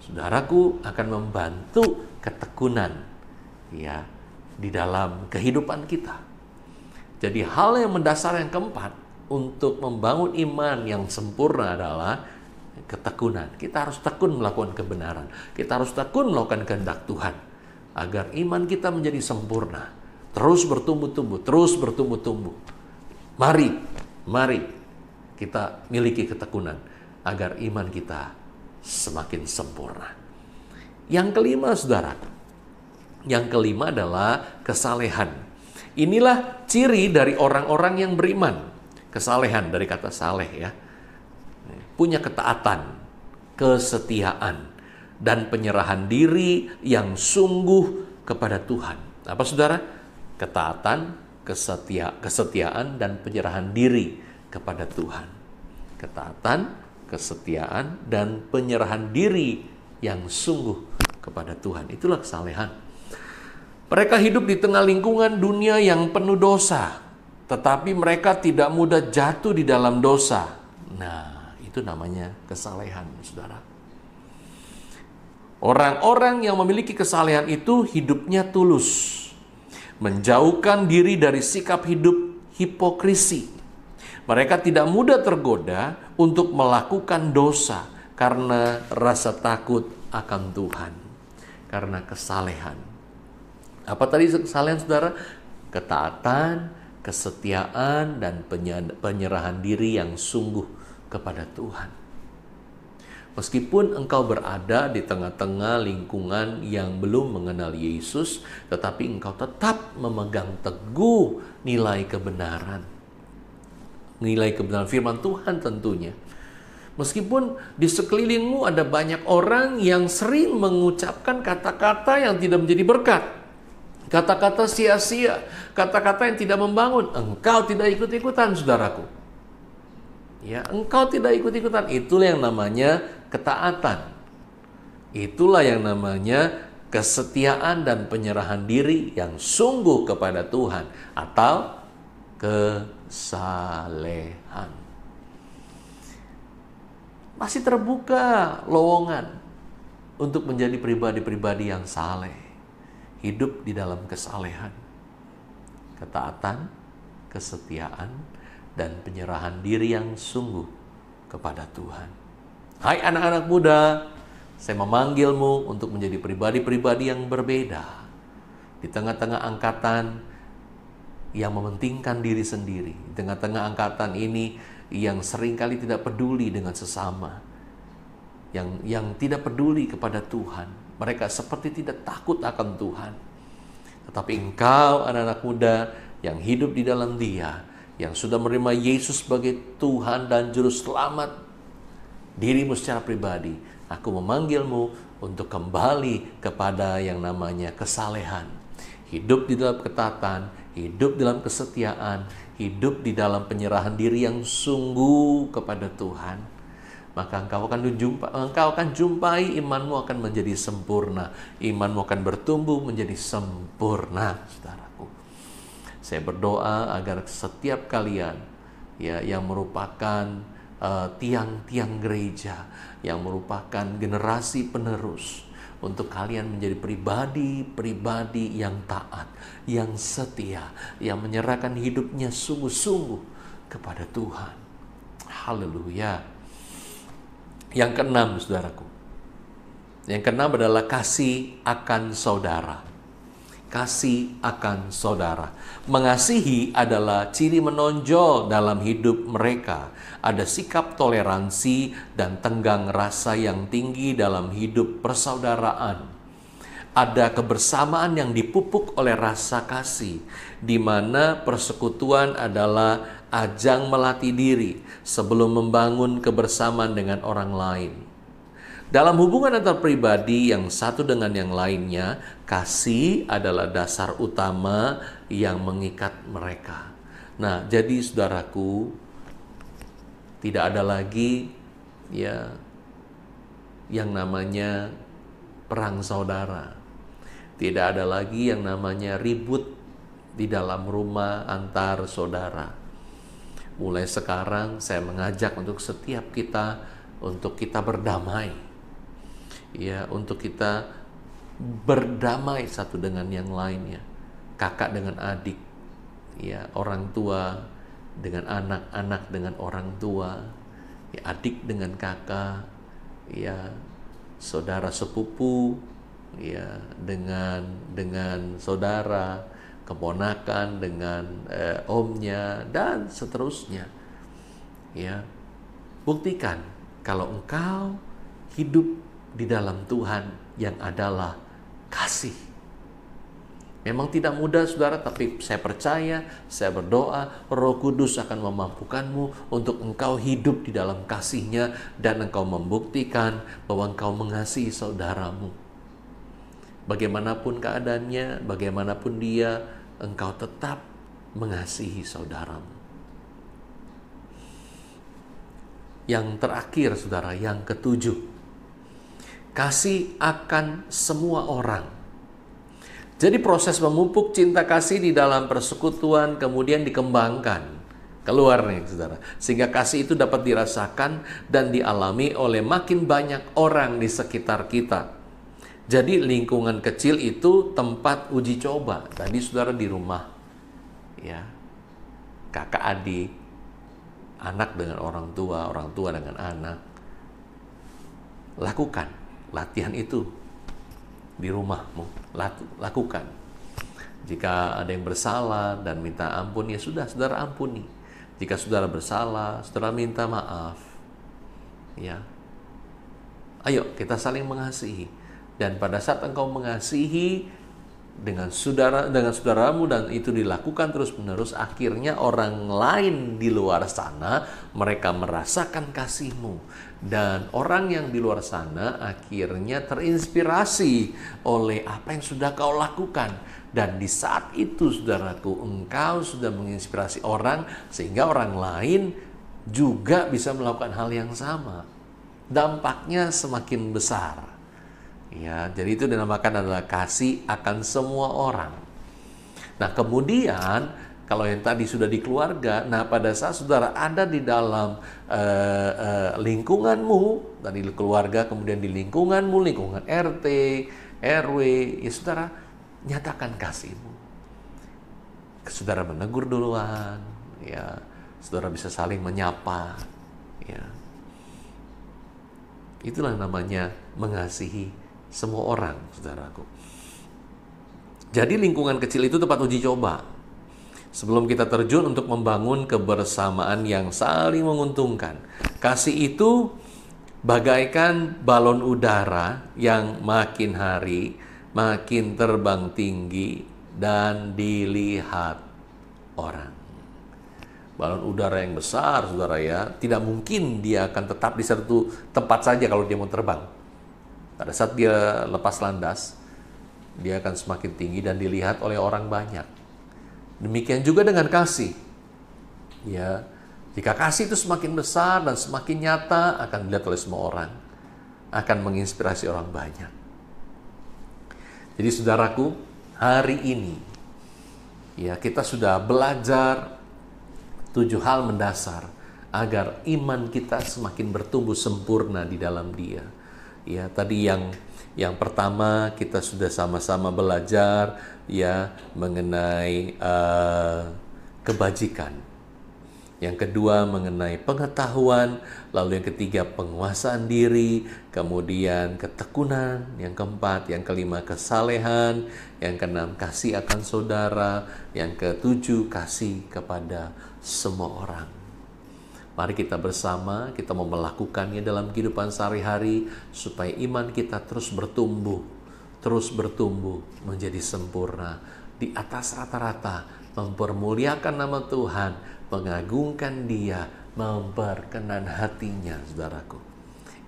saudaraku, akan membantu ketekunan ya di dalam kehidupan kita. Jadi hal yang mendasar yang keempat untuk membangun iman yang sempurna adalah ketekunan. Kita harus tekun melakukan kebenaran. Kita harus tekun melakukan kehendak Tuhan agar iman kita menjadi sempurna, terus bertumbuh-tumbuh, terus bertumbuh-tumbuh. Mari kita miliki ketekunan agar iman kita semakin sempurna. Yang kelima, saudara, yang kelima adalah kesalehan. Inilah ciri dari orang-orang yang beriman. Kesalehan dari kata saleh ya. Punya ketaatan, kesetiaan, dan penyerahan diri yang sungguh kepada Tuhan. Apa saudara? Ketaatan, kesetiaan, dan penyerahan diri kepada Tuhan. Ketaatan, kesetiaan, dan penyerahan diri yang sungguh kepada Tuhan. Itulah kesalehan. Mereka hidup di tengah lingkungan dunia yang penuh dosa, tetapi mereka tidak mudah jatuh di dalam dosa. Nah, itu namanya kesalehan, saudara. Orang-orang yang memiliki kesalehan itu hidupnya tulus, menjauhkan diri dari sikap hidup hipokrisi. Mereka tidak mudah tergoda untuk melakukan dosa karena rasa takut akan Tuhan, karena kesalehan. Apa tadi kesalehan, saudara? Ketaatan, kesetiaan, dan penyerahan diri yang sungguh kepada Tuhan. Meskipun engkau berada di tengah-tengah lingkungan yang belum mengenal Yesus, tetapi engkau tetap memegang teguh nilai kebenaran firman Tuhan tentunya. Meskipun di sekelilingmu ada banyak orang yang sering mengucapkan kata-kata yang tidak menjadi berkat, kata-kata sia-sia, kata-kata yang tidak membangun, engkau tidak ikut-ikutan, saudaraku. Ya, engkau tidak ikut-ikutan. Itulah yang namanya ketaatan. Itulah yang namanya kesetiaan dan penyerahan diri yang sungguh kepada Tuhan, atau kesalehan. Masih terbuka lowongan untuk menjadi pribadi-pribadi yang saleh, hidup di dalam kesalehan, ketaatan, kesetiaan, dan penyerahan diri yang sungguh kepada Tuhan. Hai anak-anak muda, saya memanggilmu untuk menjadi pribadi-pribadi yang berbeda. Di tengah-tengah angkatan yang mementingkan diri sendiri, di tengah-tengah angkatan ini yang seringkali tidak peduli dengan sesama, yang tidak peduli kepada Tuhan. Mereka seperti tidak takut akan Tuhan. Tetapi engkau anak-anak muda yang hidup di dalam Dia, yang sudah menerima Yesus sebagai Tuhan dan Juru Selamat dirimu secara pribadi, aku memanggilmu untuk kembali kepada yang namanya kesalehan. Hidup di dalam ketatan, hidup dalam kesetiaan, hidup di dalam penyerahan diri yang sungguh kepada Tuhan. Maka engkau akan jumpai imanmu akan menjadi sempurna. Imanmu akan bertumbuh menjadi sempurna, saudaraku. Saya berdoa agar setiap kalian ya yang merupakan tiang-tiang gereja, yang merupakan generasi penerus, untuk kalian menjadi pribadi-pribadi yang taat, yang setia, yang menyerahkan hidupnya sungguh-sungguh kepada Tuhan. Haleluya. Yang keenam, saudaraku. Yang keenam adalah kasih akan saudara. Kasih akan saudara. Mengasihi adalah ciri menonjol dalam hidup mereka. Ada sikap toleransi dan tenggang rasa yang tinggi dalam hidup persaudaraan. Ada kebersamaan yang dipupuk oleh rasa kasih, di mana persekutuan adalah ajang melatih diri sebelum membangun kebersamaan dengan orang lain. Dalam hubungan antar pribadi yang satu dengan yang lainnya, kasih adalah dasar utama yang mengikat mereka. Nah, jadi saudaraku, tidak ada lagi ya yang namanya perang saudara. Tidak ada lagi yang namanya ribut di dalam rumah antar saudara. Mulai sekarang saya mengajak untuk setiap kita untuk kita berdamai. Ya, untuk kita berdamai satu dengan yang lainnya. Kakak dengan adik, ya, orang tua dengan anak, anak dengan orang tua, ya, adik dengan kakak, ya, saudara sepupu, ya, dengan saudara, keponakan dengan omnya, dan seterusnya. Ya, buktikan kalau engkau hidup di dalam Tuhan yang adalah kasih. Memang tidak mudah, saudara, tapi saya percaya, saya berdoa, Roh Kudus akan memampukanmu untuk engkau hidup di dalam kasih-Nya, dan engkau membuktikan bahwa engkau mengasihi saudaramu. Bagaimanapun keadaannya, bagaimanapun dia, engkau tetap mengasihi saudaramu. Yang terakhir, saudara, yang ketujuh, kasih akan semua orang. Jadi proses memupuk cinta kasih di dalam persekutuan kemudian dikembangkan keluar nih, saudara, sehingga kasih itu dapat dirasakan dan dialami oleh makin banyak orang di sekitar kita. Jadi lingkungan kecil itu tempat uji coba. Tadi saudara di rumah, ya, kakak adik, anak dengan orang tua dengan anak. Lakukan latihan itu di rumahmu, lakukan. Jika ada yang bersalah dan minta ampun, ya sudah, saudara ampuni. Jika saudara bersalah, saudara minta maaf. Ya, ayo kita saling mengasihi. Dan pada saat engkau mengasihi dengan saudaramu dan itu dilakukan terus-menerus, akhirnya orang lain di luar sana mereka merasakan kasihmu, dan orang yang di luar sana akhirnya terinspirasi oleh apa yang sudah kau lakukan. Dan di saat itu, saudaraku, engkau sudah menginspirasi orang sehingga orang lain juga bisa melakukan hal yang sama. Dampaknya semakin besar. Ya, jadi itu dinamakan adalah kasih akan semua orang. Nah, kemudian kalau yang tadi sudah di keluarga, nah pada saat saudara ada di dalam lingkunganmu, tadi di keluarga, kemudian di lingkunganmu, lingkungan RT, RW, ya saudara nyatakan kasihmu. Saudara menegur duluan, ya, saudara bisa saling menyapa, ya. Itulah namanya mengasihi semua orang, saudaraku. Jadi lingkungan kecil itu tempat uji coba. Sebelum kita terjun untuk membangun kebersamaan yang saling menguntungkan. Kasih itu bagaikan balon udara yang makin hari makin terbang tinggi dan dilihat orang. Balon udara yang besar, saudara ya, tidak mungkin dia akan tetap di satu tempat saja kalau dia mau terbang. Pada saat dia lepas landas, dia akan semakin tinggi dan dilihat oleh orang banyak. Demikian juga dengan kasih. Ya, jika kasih itu semakin besar dan semakin nyata, akan dilihat oleh semua orang, akan menginspirasi orang banyak. Jadi saudaraku, hari ini ya kita sudah belajar 7 hal mendasar agar iman kita semakin bertumbuh sempurna di dalam Dia. Ya, tadi yang pertama kita sudah sama-sama belajar ya mengenai kebajikan. Yang kedua mengenai pengetahuan, lalu yang ketiga penguasaan diri, kemudian ketekunan, yang keempat, yang kelima kesalehan, yang keenam kasih akan saudara, yang ketujuh kasih kepada semua orang. Mari kita bersama, kita mau melakukannya dalam kehidupan sehari-hari supaya iman kita terus bertumbuh menjadi sempurna di atas rata-rata, mempermuliakan nama Tuhan, mengagungkan Dia, memperkenan hatinya, saudaraku.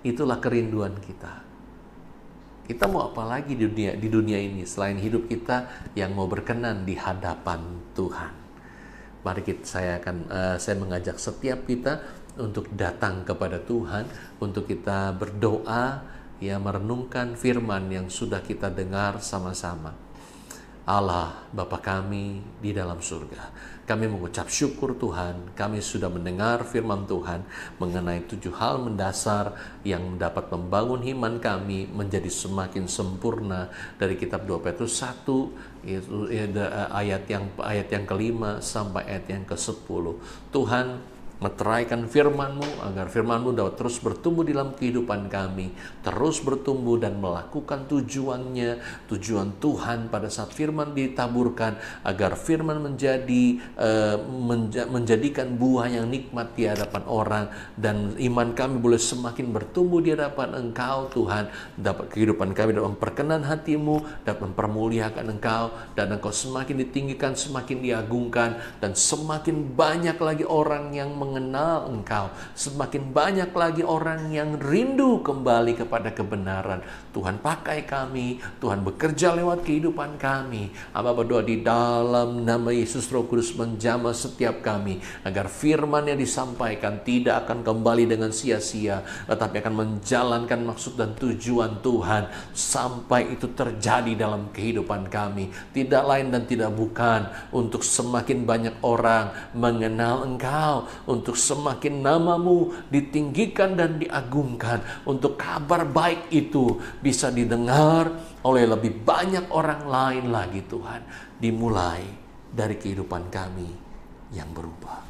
Itulah kerinduan kita. Kita mau apa lagi di dunia ini selain hidup kita yang mau berkenan di hadapan Tuhan. Mari saya mengajak setiap kita untuk datang kepada Tuhan, untuk kita berdoa, ya merenungkan firman yang sudah kita dengar sama-sama. Allah Bapa kami di dalam surga, kami mengucap syukur Tuhan, kami sudah mendengar firman Tuhan mengenai 7 hal mendasar yang dapat membangun iman kami menjadi semakin sempurna dari kitab 2 Petrus 1 itu ayat yang kelima sampai ayat yang ke-10. Tuhan, meteraikan firman-Mu agar firman-Mu dapat terus bertumbuh dalam kehidupan kami, terus bertumbuh dan melakukan tujuan Tuhan pada saat firman ditaburkan, agar firman menjadikan buah yang nikmat di hadapan orang, dan iman kami boleh semakin bertumbuh di hadapan Engkau Tuhan, dapat kehidupan kami dapat memperkenan hati-Mu, dapat mempermuliakan Engkau, dan Engkau semakin ditinggikan, semakin diagungkan, dan semakin banyak lagi orang yang mengenal Engkau, semakin banyak lagi orang yang rindu kembali kepada kebenaran. Tuhan, pakai kami, Tuhan bekerja lewat kehidupan kami. Hamba berdoa di dalam nama Yesus, Roh Kudus menjamah setiap kami, agar firman yang disampaikan tidak akan kembali dengan sia-sia, tetapi akan menjalankan maksud dan tujuan Tuhan sampai itu terjadi dalam kehidupan kami. Tidak lain dan tidak bukan untuk semakin banyak orang mengenal Engkau, untuk semakin nama-Mu ditinggikan dan diagungkan, untuk kabar baik itu bisa didengar oleh lebih banyak orang lain lagi Tuhan, dimulai dari kehidupan kami yang berubah.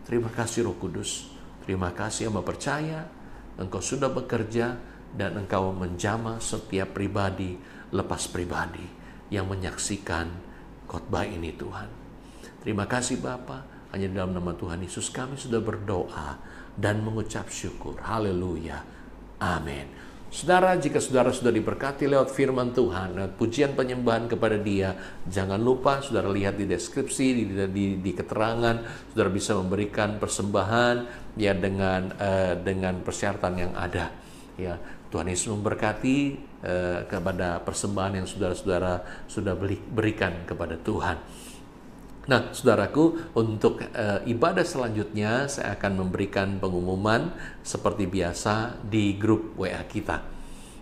Terima kasih Roh Kudus, terima kasih hamba percaya Engkau sudah bekerja dan Engkau menjamah setiap pribadi lepas pribadi yang menyaksikan khotbah ini Tuhan. Terima kasih Bapa. Hanya dalam nama Tuhan Yesus kami sudah berdoa dan mengucap syukur. Haleluya. Amin. Saudara, jika saudara sudah diberkati lewat firman Tuhan, pujian penyembahan kepada Dia, jangan lupa saudara lihat di deskripsi, di keterangan, saudara bisa memberikan persembahan ya dengan persyaratan yang ada. Ya, Tuhan Yesus memberkati kepada persembahan yang saudara-saudara sudah berikan kepada Tuhan. Nah, saudaraku, untuk ibadah selanjutnya saya akan memberikan pengumuman seperti biasa di grup WA kita.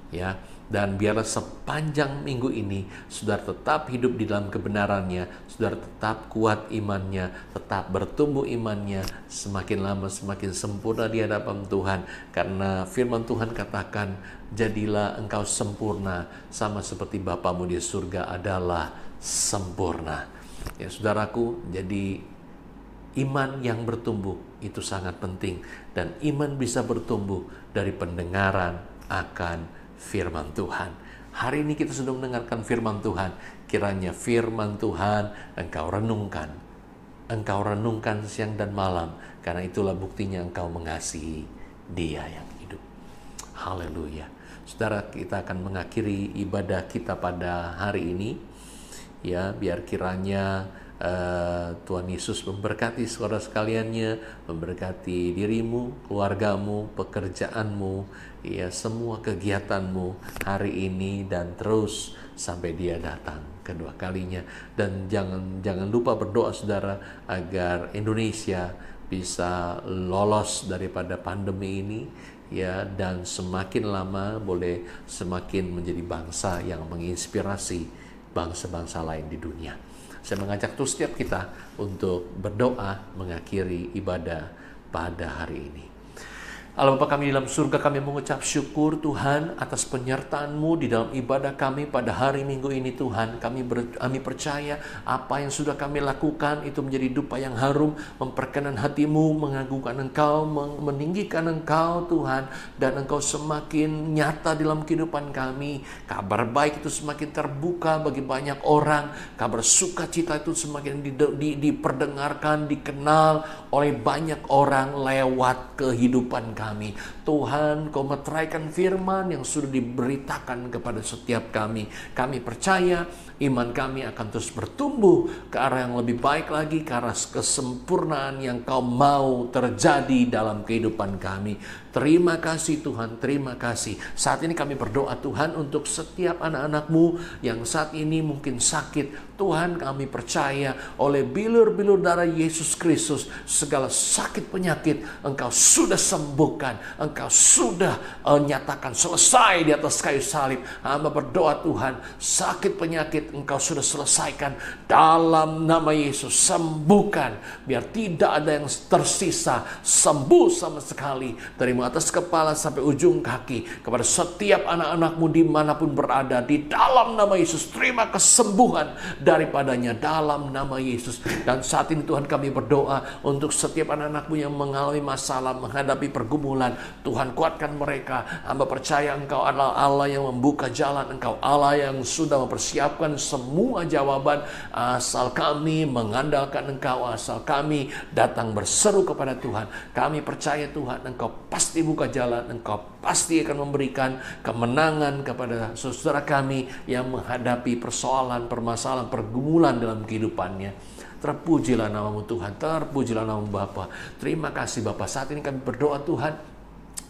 Ya, dan biarlah sepanjang minggu ini saudara tetap hidup di dalam kebenarannya, saudara tetap kuat imannya, tetap bertumbuh imannya, semakin lama semakin sempurna di hadapan Tuhan, karena firman Tuhan katakan, jadilah engkau sempurna sama seperti Bapamu di surga adalah sempurna. Ya saudaraku, jadi iman yang bertumbuh itu sangat penting, dan iman bisa bertumbuh dari pendengaran akan firman Tuhan. Hari ini kita sudah mendengarkan firman Tuhan. Kiranya firman Tuhan engkau renungkan. Engkau renungkan siang dan malam. Karena itulah buktinya engkau mengasihi Dia yang hidup. Haleluya. Saudara, kita akan mengakhiri ibadah kita pada hari ini. Ya, biar kiranya Tuhan Yesus memberkati saudara sekaliannya, memberkati dirimu, keluargamu, pekerjaanmu, ya semua kegiatanmu hari ini dan terus sampai Dia datang kedua kalinya. Dan jangan lupa berdoa saudara agar Indonesia bisa lolos daripada pandemi ini, ya, dan semakin lama boleh semakin menjadi bangsa yang menginspirasi bangsa-bangsa lain di dunia. Saya mengajak terus setiap kita untuk berdoa mengakhiri ibadah pada hari ini. Allah Bapa kami dalam surga, kami mengucap syukur Tuhan atas penyertaan-Mu di dalam ibadah kami pada hari Minggu ini Tuhan. Kami percaya apa yang sudah kami lakukan itu menjadi dupa yang harum, memperkenan hati-Mu, mengagungkan Engkau, meninggikan Engkau Tuhan, dan Engkau semakin nyata dalam kehidupan kami. Kabar baik itu semakin terbuka bagi banyak orang, kabar sukacita itu semakin diperdengarkan, dikenal oleh banyak orang lewat kehidupan kami. Tuhan, Kau meteraikan firman yang sudah diberitakan kepada setiap kami. Kami percaya iman kami akan terus bertumbuh ke arah yang lebih baik lagi, ke arah kesempurnaan yang Kau mau terjadi dalam kehidupan kami. Terima kasih Tuhan, terima kasih. Saat ini kami berdoa Tuhan untuk setiap anak-anak-Mu yang saat ini mungkin sakit. Tuhan, kami percaya oleh bilur-bilur darah Yesus Kristus, segala sakit penyakit Engkau sudah sembuhkan. Engkau sudah nyatakan selesai di atas kayu salib. Hamba berdoa Tuhan, sakit penyakit Engkau sudah selesaikan dalam nama Yesus. Sembuhkan, biar tidak ada yang tersisa. Sembuh sama sekali dari atas kepala sampai ujung kaki, kepada setiap anak-anak-Mu dimanapun berada, di dalam nama Yesus. Terima kesembuhan daripadanya dalam nama Yesus. Dan saat ini Tuhan kami berdoa untuk setiap anak-anak-Mu yang mengalami masalah, menghadapi pergumulan. Tuhan, kuatkan mereka. Hamba percaya Engkau adalah Allah yang membuka jalan. Engkau Allah yang sudah mempersiapkan semua jawaban, asal kami mengandalkan Engkau, asal kami datang berseru kepada Tuhan. Kami percaya Tuhan, Engkau pasti buka jalan, Engkau pasti akan memberikan kemenangan kepada saudara kami yang menghadapi persoalan, permasalahan, pergumulan dalam kehidupannya. Terpujilah nama-Mu Tuhan, terpujilah nama-Mu Bapa. Terima kasih Bapa. Saat ini kami berdoa Tuhan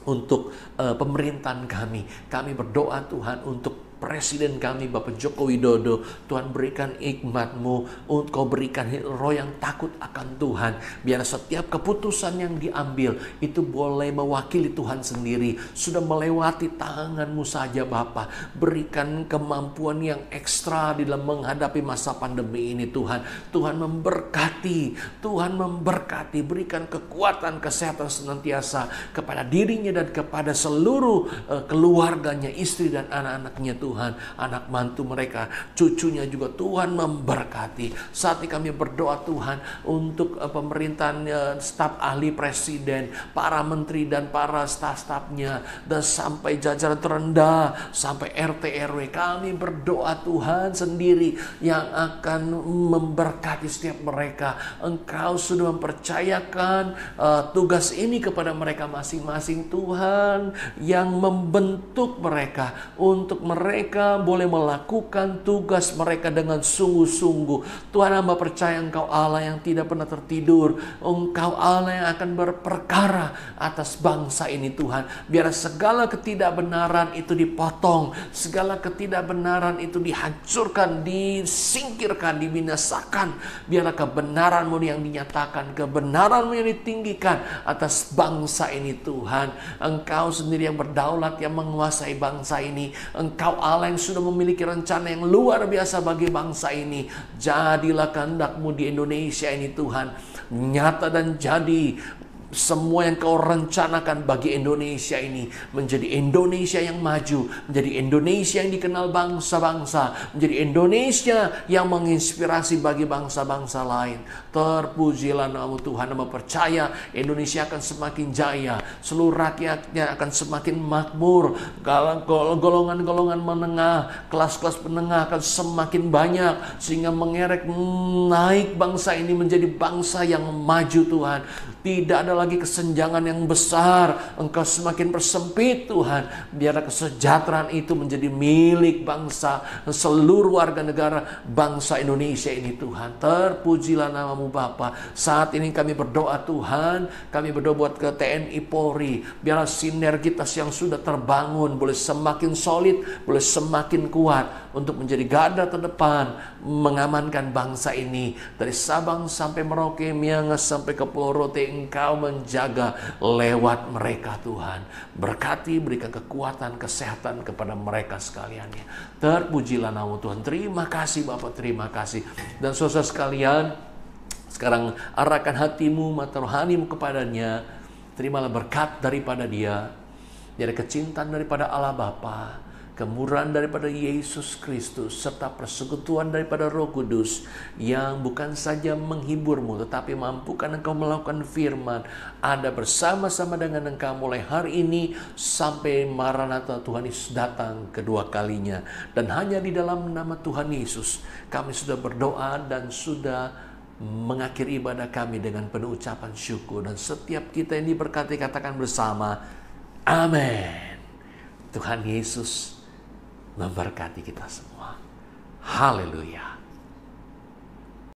untuk pemerintahan kami. Kami berdoa Tuhan untuk Presiden kami Bapak Joko Widodo. Tuhan, berikan hikmat-Mu, Kau berikan roh yang takut akan Tuhan, biar setiap keputusan yang diambil itu boleh mewakili Tuhan sendiri. Sudah melewati tangan-Mu saja Bapa. Berikan kemampuan yang ekstra di dalam menghadapi masa pandemi ini Tuhan. Tuhan memberkati, Tuhan memberkati. Berikan kekuatan, kesehatan senantiasa kepada dirinya dan kepada seluruh keluarganya, istri dan anak-anaknya Tuhan. Anak mantu mereka, cucunya juga Tuhan memberkati. Saat ini kami berdoa Tuhan untuk pemerintahan, staf ahli presiden, para menteri dan para staf-stafnya, dan sampai jajaran terendah, sampai RT RW. Kami berdoa Tuhan sendiri yang akan memberkati setiap mereka. Engkau sudah mempercayakan tugas ini kepada mereka masing-masing Tuhan, yang membentuk mereka untuk mereka boleh melakukan tugas mereka dengan sungguh-sungguh. Tuhan, hamba percaya Engkau Allah yang tidak pernah tertidur. Engkau Allah yang akan berperkara atas bangsa ini Tuhan. Biar segala ketidakbenaran itu dipotong, segala ketidakbenaran itu dihancurkan, disingkirkan, dibinasakan. Biarlah kebenaran-Mu yang dinyatakan, kebenaran-Mu yang ditinggikan atas bangsa ini Tuhan. Engkau sendiri yang berdaulat, yang menguasai bangsa ini. Engkau Allah yang sudah memiliki rencana yang luar biasa bagi bangsa ini. Jadilah kehendak-Mu di Indonesia ini Tuhan, nyata dan jadi semua yang Kau rencanakan bagi Indonesia ini menjadi Indonesia yang maju, menjadi Indonesia yang dikenal bangsa-bangsa, menjadi Indonesia yang menginspirasi bagi bangsa-bangsa lain. Terpujilah nama Tuhan. Nama percaya Indonesia akan semakin jaya, seluruh rakyatnya akan semakin makmur, golongan-golongan menengah, kelas-kelas menengah akan semakin banyak, sehingga mengerek naik bangsa ini menjadi bangsa yang maju Tuhan. Tidak ada lagi kesenjangan yang besar, Engkau semakin persempit Tuhan. Biarlah kesejahteraan itu menjadi milik bangsa, seluruh warga negara bangsa Indonesia ini Tuhan. Terpujilah namamu Bapa. Saat ini kami berdoa Tuhan, kami berdoa buat ke TNI Polri. Biarlah sinergitas yang sudah terbangun boleh semakin solid, boleh semakin kuat untuk menjadi garda terdepan mengamankan bangsa ini dari Sabang sampai Merauke, Miangas sampai ke Pulau Rote. Engkau menjaga lewat mereka Tuhan. Berkati, berikan kekuatan, kesehatan kepada mereka sekaliannya. Terpujilah nama Tuhan. Terima kasih Bapak, terima kasih. Dan saudara sekalian, sekarang arahkan hatimu, mata rohanimu kepadanya. Terimalah berkat daripada Dia. Dia ada kecintaan daripada Allah Bapa, kemurahan daripada Yesus Kristus, serta persekutuan daripada Roh Kudus yang bukan saja menghiburmu, tetapi mampukan engkau melakukan firman, ada bersama-sama dengan engkau mulai hari ini sampai Maranatha Tuhan Yesus datang kedua kalinya. Dan hanya di dalam nama Tuhan Yesus kami sudah berdoa dan sudah mengakhiri ibadah kami dengan penuh ucapan syukur. Dan setiap kita ini berkati katakan bersama, amin. Tuhan Yesus memberkati kita semua. Haleluya.